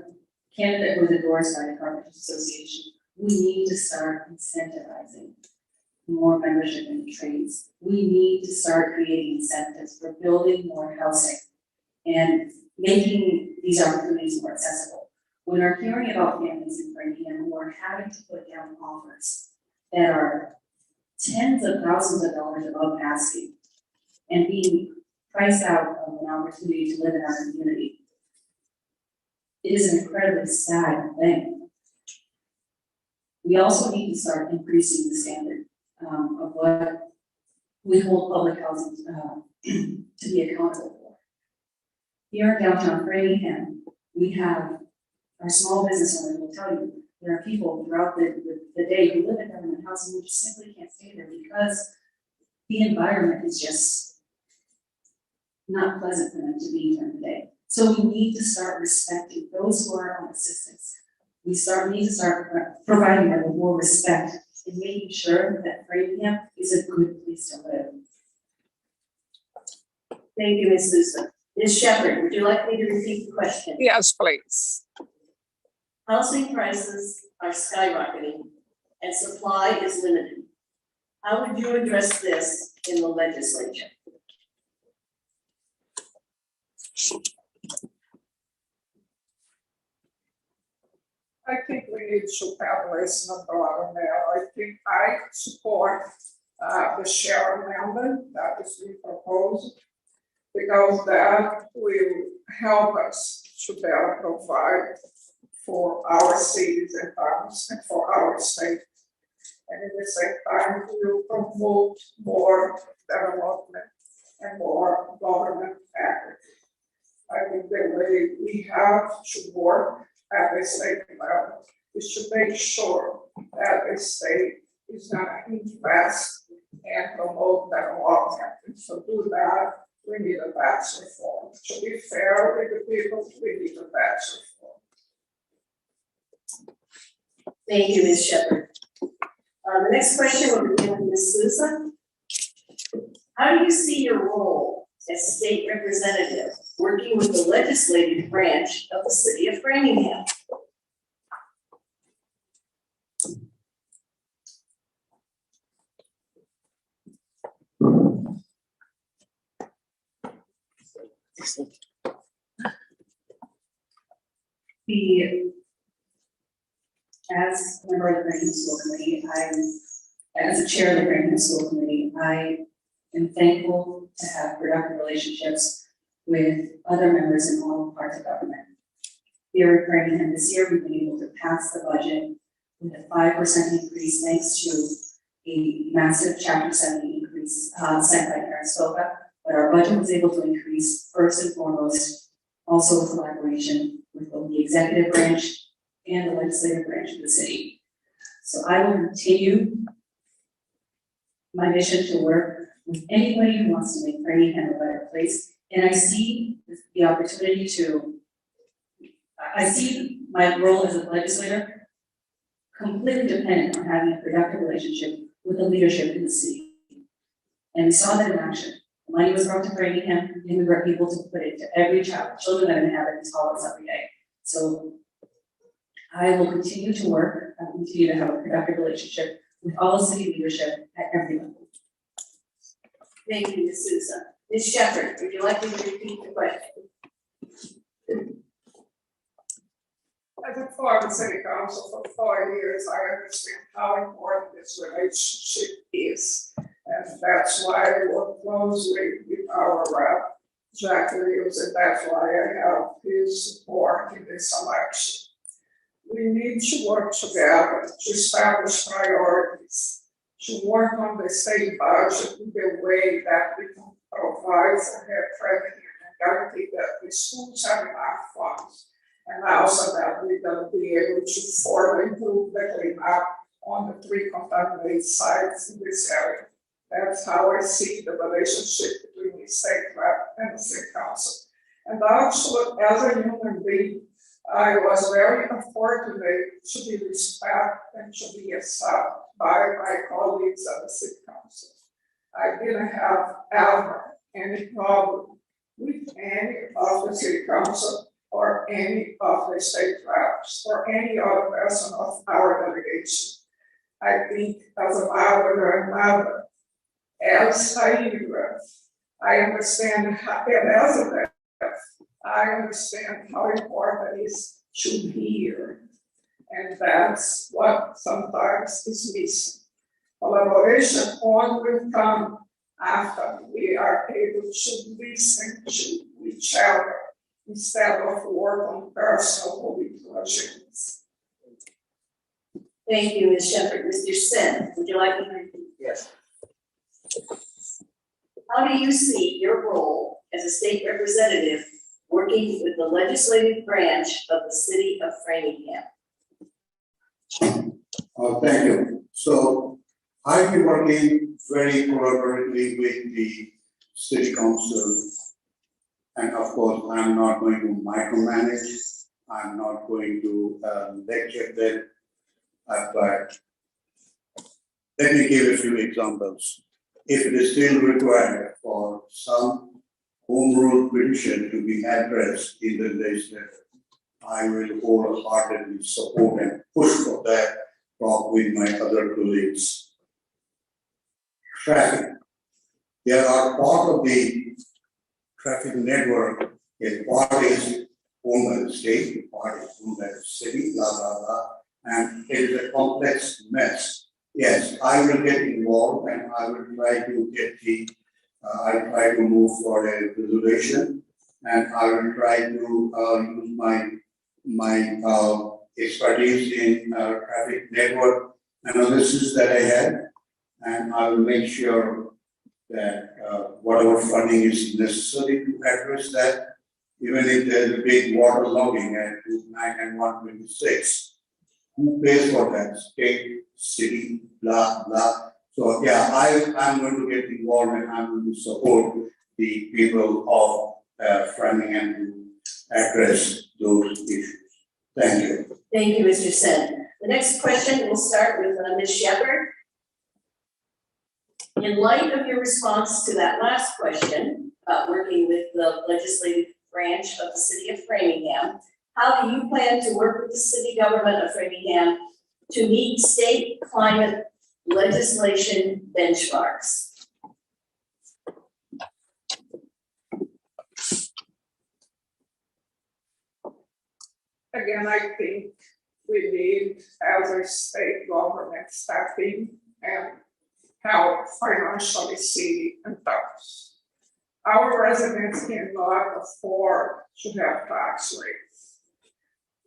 candidate who was endorsed by the Carpenters Association, we need to start incentivizing more membership in the trades. We need to start creating incentives for building more housing and making these opportunities more accessible. We are hearing about families in Framingham who are having to put down offers that are tens of thousands of dollars above asking and being priced out of an opportunity to live in our community. It is an incredibly sad thing. We also need to start increasing the standard of what we hold public housing to be accountable for. Here in downtown Framingham, we have our small business owners will tell you, there are people throughout the day who live in government housing who just simply can't stay there because the environment is just not pleasant for them to be during the day. So we need to start respecting those who are on assistance. We need to start providing them with more respect and making sure that Framingham is a good place to live. Thank you, Ms. Souza. Ms. Shepherd, would you like me to repeat the question? Yes, please. Housing prices are skyrocketing and supply is limited. How would you address this in the legislature? I think we need to have less number on there. I think I support the share amendment that is being proposed, because that will help us to better provide for our cities and towns and for our state. And at the same time, we will promote more development and more government equity. I think the way we have to work at the state level is to make sure that the state is going to invest and promote development. And so do that, we need a tax reform. To be fair with the people, we need a tax reform. Thank you, Ms. Shepherd. The next question will be from Ms. Souza. How do you see your role as state representative working with the legislative branch of the city of Framingham? As a member of the Framingham School Committee, as a chair of the Framingham School Committee, I am thankful to have productive relationships with other members in all parts of government. Here in Framingham this year, we've been able to pass the budget with a 5% increase thanks to a massive Chapter 70 increase sent by Karen Spoka. But our budget was able to increase first and foremost, also in collaboration with both the executive branch and the legislative branch of the city. So I will continue my mission to work with anybody who wants to make Framingham a better place. And I see the opportunity I see my role as a legislator completely dependent on having a productive relationship with the leadership in the city. And we saw that in action Money was brought to Framingham, and we were able to put it to every child, children that inhabit these hallways every day. So I will continue to work, and continue to have a productive relationship with all the city leadership at every level. Thank you, Ms. Souza. Ms. Shepherd, would you like to repeat the question? As a former city council for 4 years, I understand how important this relationship is. And that's why I work closely with our rep, Jack Reeves, and that's why I have his support in this election. We need to work together to establish priorities, to work on the state budget in the way that we can provide for head revenue and guarantee that the schools have enough funds. And also that we're going to be able to further improve the cleanup on the 3 contaminated sites in this area. That's how I see the relationship between the state rep and the city council. And actually, as a human being, I was very fortunate to be respected and to be accepted by my colleagues at the city council. I didn't have ever any problem with any of the city council or any of the state reps or any other person of our delegation. I think as a mother and mother, as a immigrant, I understand how, and as a vet, I understand how important it is to hear. And that's what sometimes is missing. Collaboration only will come after we are able to listen to each other instead of work on personal political agendas. Thank you, Ms. Shepherd. Mr. Sin, would you like to repeat? Yes. How do you see your role as a state representative working with the legislative branch of the city of Framingham? Thank you. So I've been working very collaboratively with the city council. And of course, I'm not going to micromanage. I'm not going to lecture them. But let me give a few examples. If it is still required for some home rule petition to be addressed in the legislature, I will wholeheartedly support and push for that, talk with my other colleagues. Traffic. There are part of the traffic network, a part is owned by the state, a part is owned by the city, blah, blah, blah, and it is a complex mess. Yes, I will get involved and I will try to get I'll try to move for a resolution, and I will try to use my expertise in traffic network analysis that I had, and I will make sure that whatever funding is necessary to address that, even if there's a big water logging at 9 and 126, who pays for that? State, city, blah, blah. So yeah, I'm going to get involved and I'm going to support the people of Framingham to address those issues. Thank you. Thank you, Mr. Sen. The next question will start with Ms. Shepherd. In light of your response to that last question about working with the legislative branch of the city of Framingham, how do you plan to work with the city government of Framingham to meet state climate legislation benchmarks? Again, I think we need, as a state government, stepping and help financially city and towns. Our residents cannot afford to have tax rates.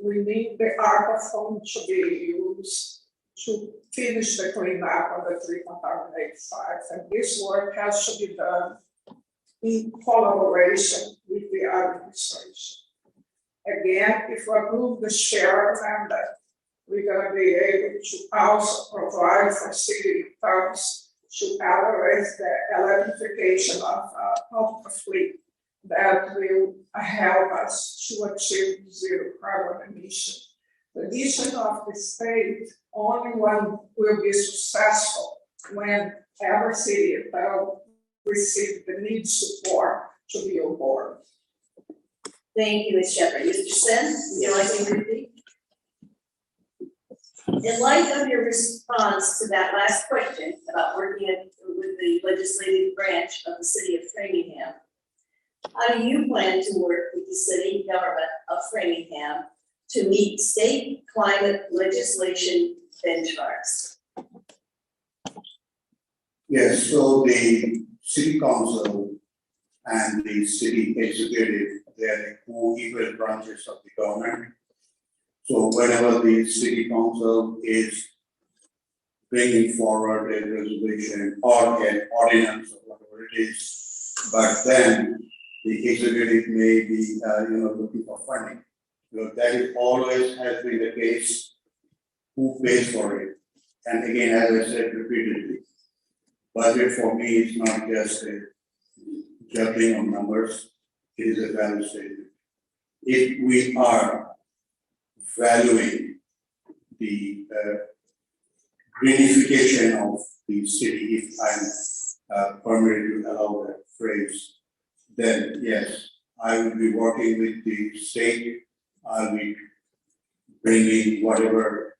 We need the ARPA fund to be used to finish the cleanup of the 3 contaminated sites. And this work has to be done in collaboration with the administration. Again, if we approve the share agenda, we're going to be able to also provide for city towns to address the electrification of the fleet that will help us to achieve zero carbon emission. The vision of the state only one will be successful when every city and town receive the needed support to be on board. Thank you, Ms. Shepherd. Mr. Sen, would you like me to repeat? In light of your response to that last question about working with the legislative branch of the city of Framingham, how do you plan to work with the city government of Framingham to meet state climate legislation benchmarks? Yes, so the city council and the city executive, they are the co-equal branches of the government. So whenever the city council is bringing forward a resolution or an ordinance or whatever it is, but then the executive may be, looking for funding. That is always has been the case. Who pays for it? And again, as I said repeatedly, budget for me is not just a juggling of numbers, it is a value statement. If we are valuing the greenification of the city, if I'm permitted to allow that phrase, then yes, I will be working with the state. I'll be bringing whatever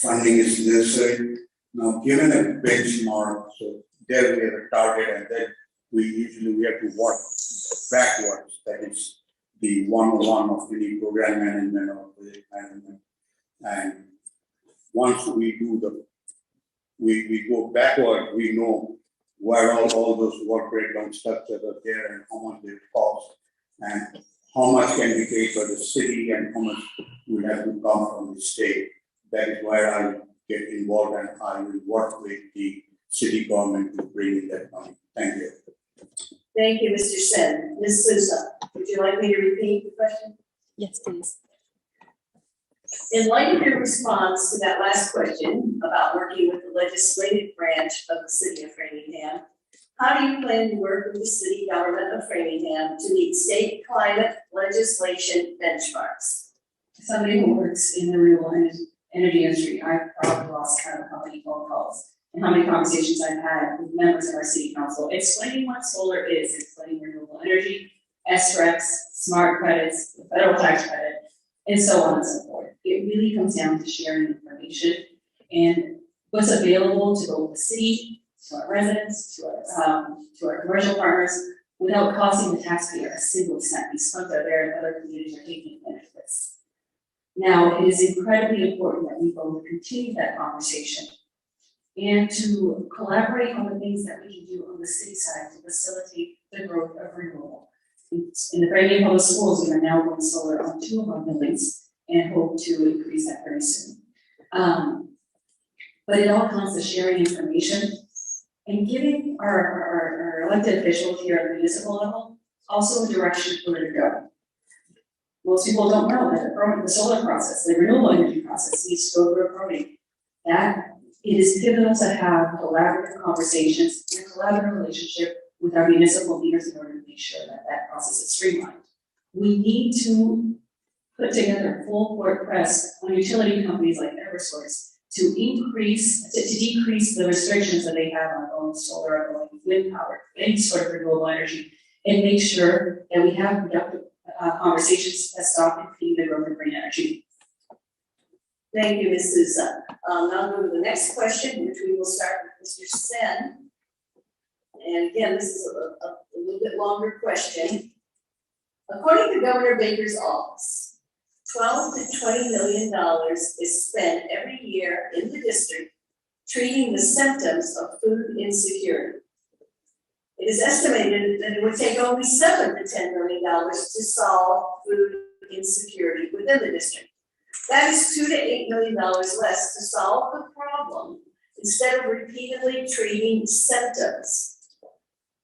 funding is necessary. Now, given a benchmark, so there we have a target, and then we have to work backwards. That is the 101 of any program management or project management. And once we do we go backward, we know where all those work breakdown structures are there and how much they cost and how much can be paid by the city and how much will have to come from the state. That is where I get involved and I will work with the city government to bring in that money. Thank you. Thank you, Mr. Sen. Ms. Souza, would you like me to repeat the question? Yes, please. In light of your response to that last question about working with the legislative branch of the city of Framingham, how do you plan to work with the city government of Framingham to meet state climate legislation benchmarks? Somebody who works in the renewable energy industry, I've probably lost count of how many phone calls and how many conversations I've had with members of our city council explaining what solar is, explaining renewable energy, SRECs, smart credits, the federal tax credit, and so on and so forth. It really comes down to sharing information and what's available to both the city, to our residents, to our commercial partners, without costing the taxpayer a single cent. These funds are there and other communities are taking advantage of this. Now, it is incredibly important that we both continue that conversation and to collaborate on the things that we can do on the city side to facilitate the growth of renewable. In the Framingham Public Schools, we are now going solar on 2 of our buildings and hope to increase that very soon. But it all comes to sharing information and giving our elected officials here at the municipal level also a direction for where to go. Most people don't know that the solar process, the renewable energy process needs to go through a permitting. That it is pivotal to have collaborative conversations and a collaborative relationship with our municipal leaders in order to make sure that that process is streamlined. We need to put together full court press on utility companies like Eversource to decrease the restrictions that they have on going solar or going wind power, any sort of renewable energy, and make sure that we have productive conversations that stop impeding the growth of green energy. Thank you, Ms. Souza. Now go to the next question, which we will start with Mr. Sen. And again, this is a little bit longer question. According to Governor Baker's office, $12 to $20 million is spent every year in the district treating the symptoms of food insecurity. It is estimated that it would take only $7 to $10 million to solve food insecurity within the district. That is $2 to $8 million less to solve the problem instead of repeatedly treating symptoms.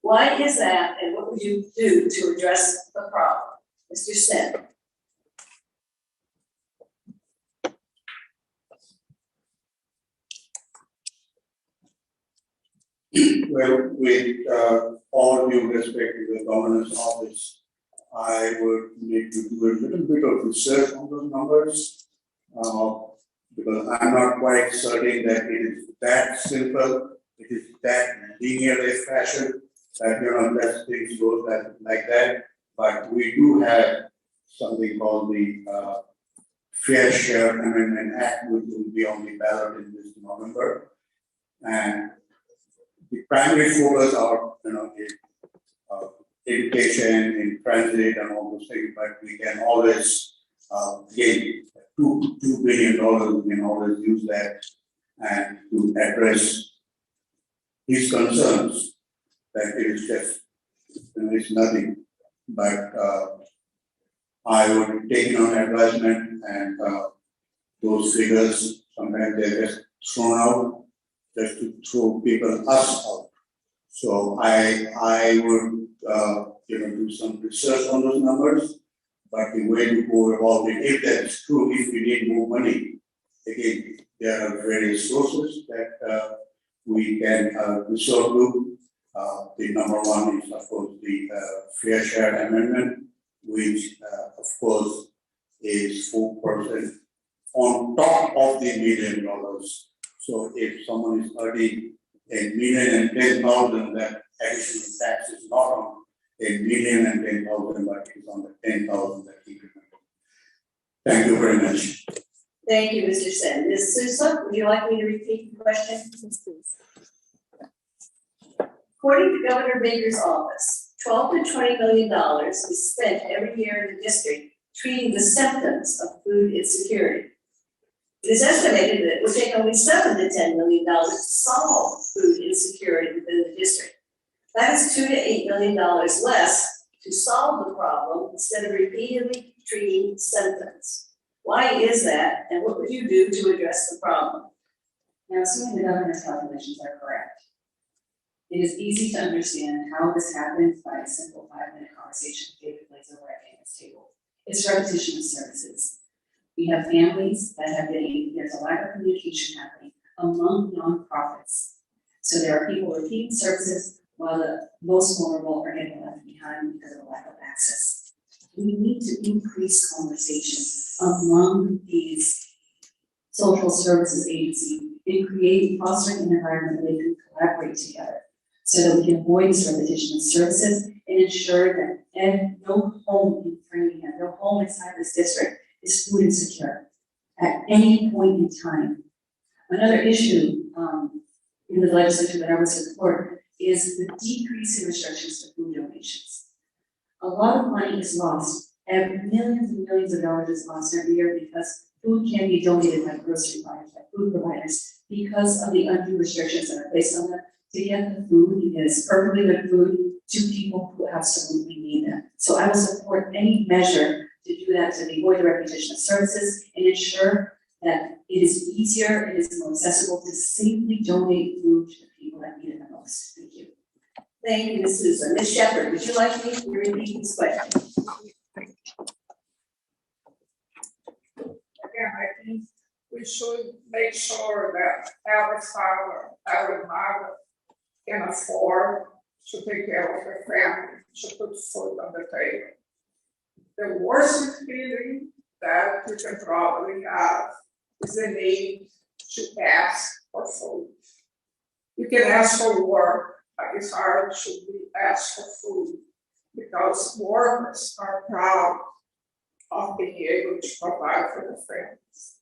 Why is that, and what would you do to address the problem? Mr. Sen. Well, with all due respect to the governor's office, I would need to do a little bit of research on those numbers because I'm not quite certain that it is that simple it is that linear fashion that, that things go that like that. But we do have something called the Fair Share Amendment Act, which will be on the ballot in this November. And the primary focus are, education, in transit and all those things, but we can always gain $2 billion, we can always use that and to address his concerns that it is just, it's nothing. But I would take it on advisement and those figures, sometimes they're just thrown out just to throw us out. So I would do some research on those numbers, but the way to go about it, if that's true, if we need more money, again, there are various sources that we can resort to. The number one is, of course, the Fair Share Amendment, which, of course, is 4% on top of the $1 million. So if someone is earning $1,010,000, that additional tax is not on $1,010,000, but it's on the 10,000 that he remembered. Thank you very much. Thank you, Mr. Sen. Ms. Sousa, would you like me to repeat the question? Yes, please. According to Governor Baker's office, $12 to $20 million is spent every year in the district treating the symptoms of food insecurity. It is estimated that it would take only $7 to $10 million to solve food insecurity within the district. That is $2 to $8 million less to solve the problem instead of repeatedly treating symptoms. Why is that, and what would you do to address the problem? Now, assuming the governor's calculations are correct, it is easy to understand how this happens by a simple 5-minute conversation David plays over at Dana's table. It's repetition of services. We have families that have been, there's a lack of communication happening among nonprofits. So there are people repeating services while the most vulnerable are getting left behind because of a lack of access. We need to increase conversation among these social services agencies and create fostering an environment where they can collaborate together so that we can avoid this repetition of services and ensure that no home in Framingham, no home inside this district is food insecure at any point in time. Another issue in the legislature that I would support is the decrease in restrictions to food donations. A lot of money is lost, and millions and millions of dollars is lost every year because food can be donated by grocery providers, by food providers, because of the undue restrictions that are placed on them to get the food, that is perfectly good food, to people who absolutely need them. So I will support any measure to do that, to avoid the repetition of services and ensure that it is easier, it is more accessible to safely donate food to the people that need it the most. Thank you. Thank you, Ms. Sousa. Ms. Shepherd, would you like me to repeat this question? Again, I think we should make sure that every father, every mother can afford to take care of their family, to put food on the table. The worst feeling that you can probably have is the need to ask for food. You can ask for work, but it's hard to be asked for food because workers are proud of being able to provide for the families.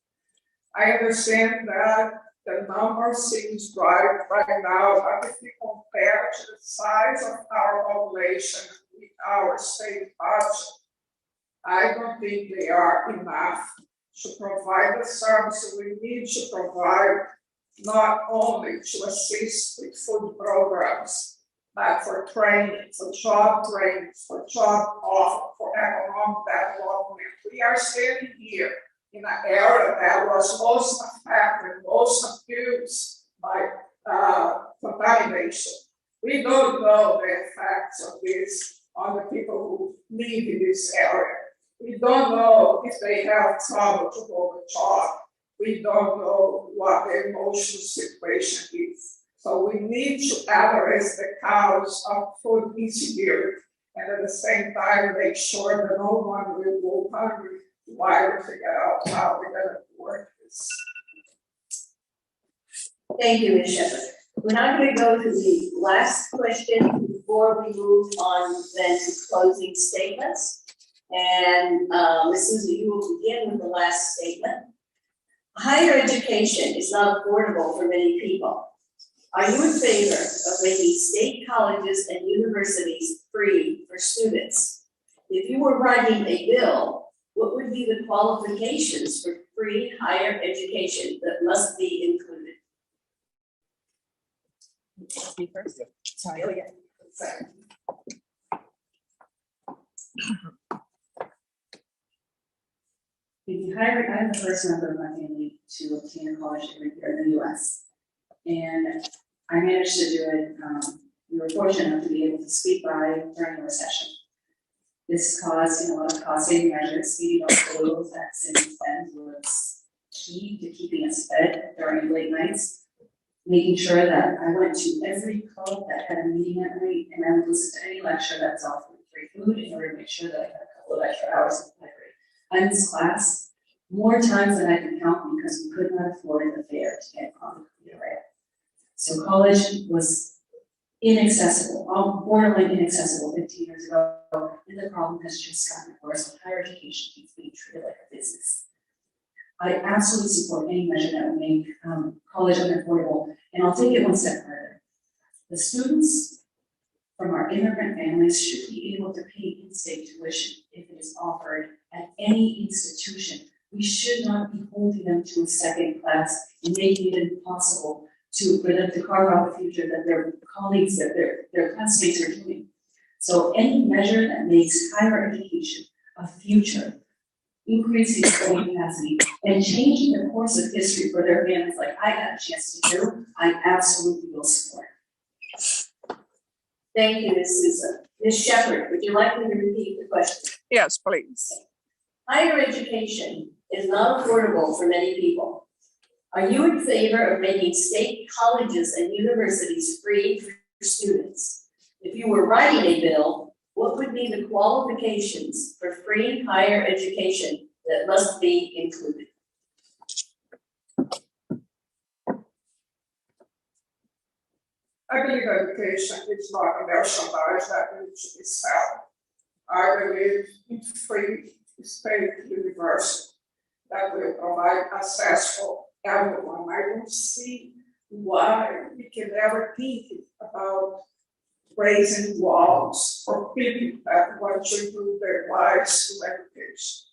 I understand that the number seems right now, but if we compare to the size of our population with our state budget, I don't think they are enough to provide the service we need to provide, not only to assist with food programs, but for training, for job training, for job offer, for economic development. We are standing here in an area that was most affected, most abused by contamination. We don't know the effects of this on the people who live in this area. We don't know if they have trouble to hold a job. We don't know what the emotional situation is. So we need to address the cause of food insecurity and at the same time make sure that no one will go hungry while we figure out how we're going to work this. Thank you, Ms. Shepherd. We're now going to go to the last question before we move on then to closing statements. And Ms. Souza, you will begin with the last statement. Higher education is not affordable for many people. Are you in favor of making state colleges and universities free for students? If you were writing a bill, what would be the qualifications for free higher education that must be included? Me first? Sorry. Oh, yeah. Sorry. I'm the first member of my family to obtain a college degree here in the US. And I managed to do it, we were fortunate enough to be able to squeak by during the recession. This caused, a lot of cost-saving measures, speeding up the bills that city spends was key to keeping us fed during late nights. Making sure that I went to every club that had a meeting at night, and I would listen to any lecture that's offered free food in order to make sure that I had a couple of extra hours of library. I missed class more times than I can count because we could not afford the fare to get on the rail. So college was inaccessible, borderline inaccessible 15 years ago, and the problem has just gotten worse with higher education keeps being treated like a business. I absolutely support any measure that would make college unaffordable, and I'll take it one step further. The students from our immigrant families should be able to pay in-state tuition if it is offered at any institution. We should not be holding them to a second class and making it impossible for them to carve out the future that their colleagues, that their classmates are doing. So any measure that makes higher education a future, increasing school capacity, and changing the course of history for their families like I got a chance to do, I absolutely will support. Thank you, Ms. Souza. Ms. Shepherd, would you like me to repeat the question? Yes, please. Higher education is not affordable for many people. Are you in favor of making state colleges and universities free for students? If you were writing a bill, what would be the qualifications for free higher education that must be included? I believe education is not a merchandise that needs to be sold. I believe in free state university that will provide access for everyone. I don't see why we can ever think about raising walls for people that want to improve their lives through education.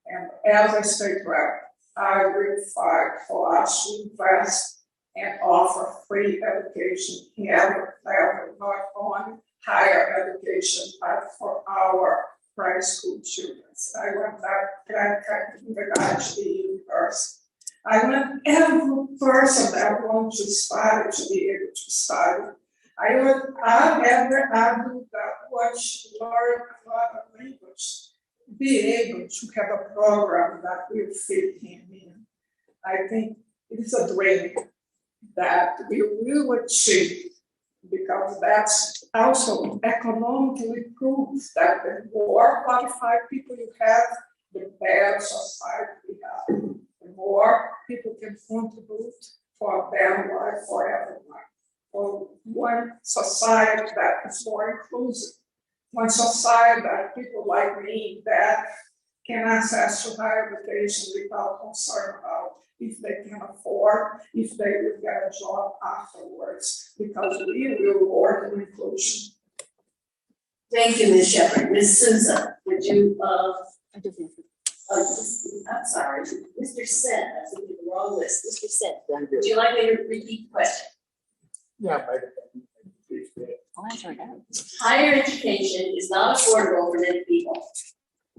And as a state rep, I will fight for us to invest and offer free education in every level, not only higher education, but for our primary school children. I want that kindergarten to be universal. I want every person that wants to study to be able to study. I want every adult that wants to learn another language be able to have a program that will fit him in. I think it is a dream that we will achieve, because that's also economically proves that the more qualified people you have, the better society we have. The more people can contribute for a better life for everyone. For one society that is more inclusive, one society that people like me that can access to higher education without concern about if they can afford, if they will get a job afterwards, because we will work in inclusion. Thank you, Ms. Shepherd. Ms. Souza, would you, I do think. I'm sorry, Mr. Sen, I think you're the wrong list. Mr. Sen, would you like me to repeat the question? Yeah. I'll answer again. Higher education is not affordable for many people.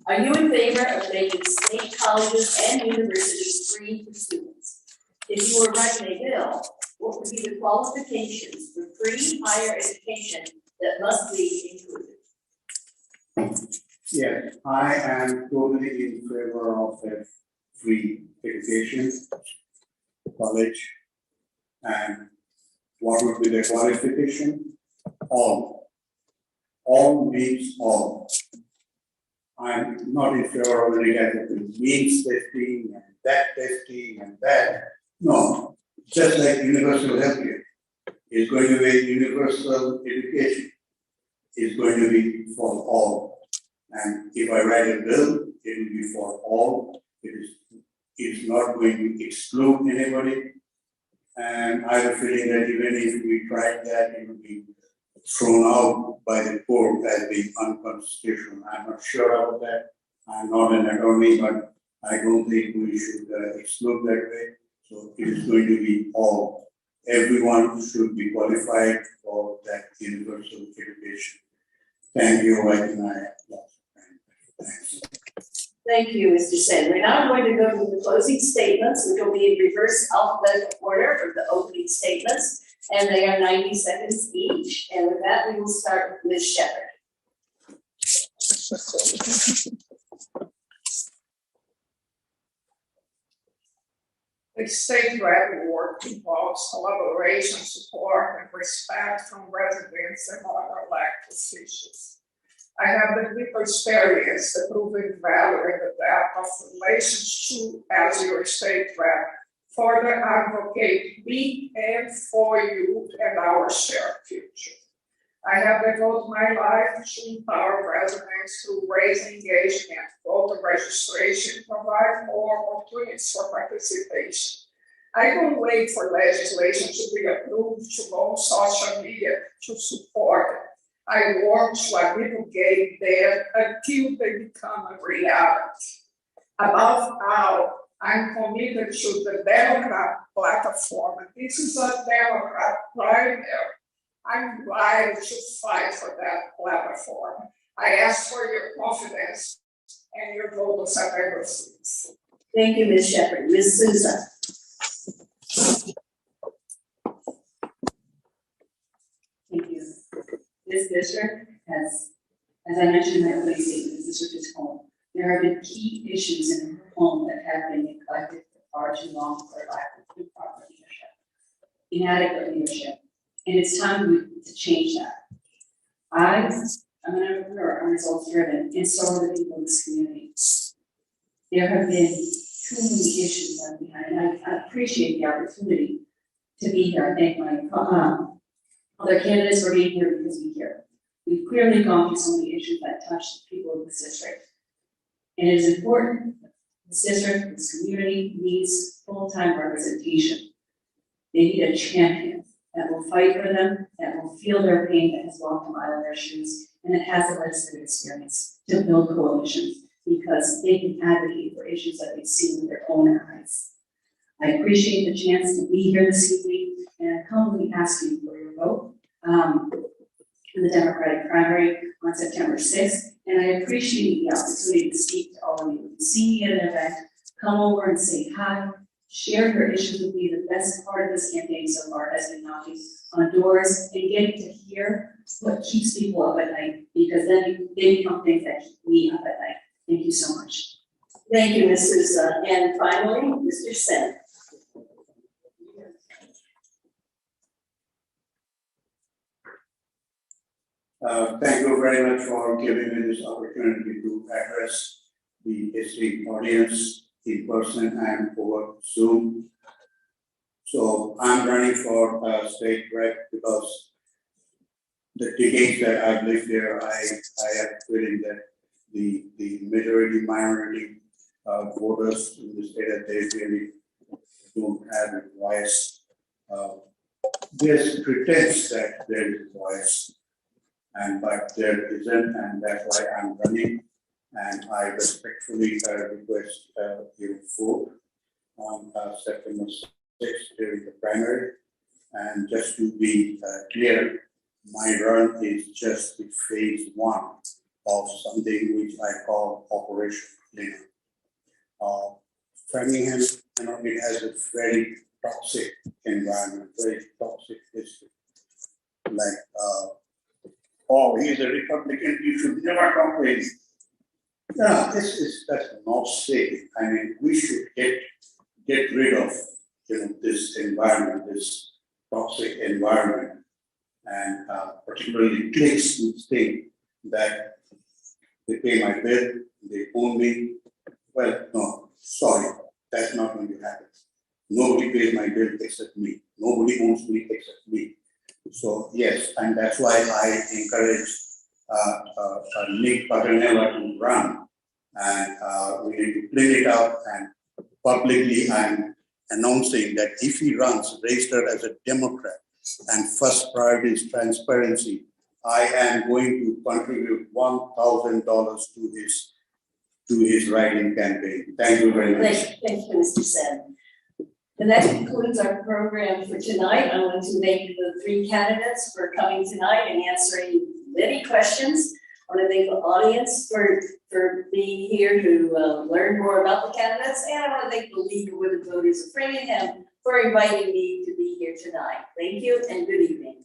Are you in favor of making state colleges and universities free for students? If you were writing a bill, what would be the qualifications for free higher education that must be included? Yes, I am totally in favor of a free education, college, and what would be the qualification? All. All means all. I'm not in favor of it as means testing and that. No, just like universal healthcare. It's going to be universal education. It's going to be for all. And if I write a bill, it will be for all. It's not going to exclude anybody. And I have a feeling that even if we tried that, it would be thrown out by the court as being unconstitutional. I'm not sure about that. I'm not an attorney, but I don't think we should exclude that way. So it is going to be all. Everyone should be qualified for that universal education. Thank you, I think I have lost. Thanks. Thank you, Mr. Sen. We're now going to go to the closing statements, which will be in reverse alphabetical order of the opening statements, and they are 90 seconds each. And with that, we will start with Ms. Shepherd. The state rep work involves collaboration, support, and respect from residents and other elected officials. I have the deep experience, the proven value, and the depth of relationship as your state rep further advocate me and for you and our shared future. I have devoted my life to empower residents through raising engagement, voter registration, provide more opportunities for participation. I don't wait for legislation to be approved to go on social media to support it. I work to advocate them until they become a reality. Above all, I'm committed to the Democrat platform, and this is a Democrat primary. I'm ready to fight for that platform. I ask for your confidence and your vote of advocacy. Thank you, Ms. Shepherd. Ms. Souza. Thank you. This district has, as I mentioned in my opening statement, this district is home. There have been key issues in her home that have been neglected for far too long for lack of proper leadership, inadequate leadership. And it's time to change that. I'm an entrepreneur, I'm results driven, and so are the people in this community. There have been too many issues I'm behind, and I appreciate the opportunity to be here. I thank my other candidates for being here because we care. We've clearly gone through so many issues that touch the people of this district. And it is important. This district, this community needs full-time representation. They need a champion that will fight for them, that will feel their pain, that has walked a mile in their shoes, and that has the legislative experience to build coalitions because they can advocate for issues that they've seen with their own eyes. I appreciate the chance to be here this evening, and I humbly ask you for your vote in the Democratic primary on September 6th, and I appreciate the opportunity to speak to all of you. See me at an event, come over and say hi, share your issues with me. The best part of this campaign so far has been knocking on doors and getting to hear what keeps people up at night, because then they become things that keep me up at night. Thank you so much. Thank you, Ms. Souza. And finally, Mr. Sen. Thank you very much for giving me this opportunity to address the esteemed audience in person and over Zoom. So I'm running for state rep because the decades that I've lived there, I have a feeling that the majority minority voters in the state of they really don't have a voice. There's pretense that there is a voice, but there isn't, and that's why I'm running. And I respectfully request your vote on September 6th during the primary. And just to be clear, my run is just the phase 1 of something which I call Operation Cleanup. Framingham, it has a very toxic environment, very toxic history. Like, oh, he's a Republican, you should never talk to him. Yeah, that's not safe. I mean, we should get rid of this environment, this toxic environment, and particularly cliques who think that they pay my bill, they own me. Well, no, sorry, that's not going to happen. Nobody pays my bill except me. Nobody owns me except me. So yes, and that's why I encourage Nick Paganella to run. And we need to clean it up, and publicly I'm announcing that if he runs registered as a Democrat and first priority is transparency, I am going to contribute $1,000 to his writing campaign. Thank you very much. Thank you, Mr. Sen. And that concludes our program for tonight. I want to thank the three candidates for coming tonight and answering many questions. I want to thank the audience for being here to learn more about the candidates. And I want to thank the League of Women Voters of Framingham for inviting me to be here tonight. Thank you and good evening.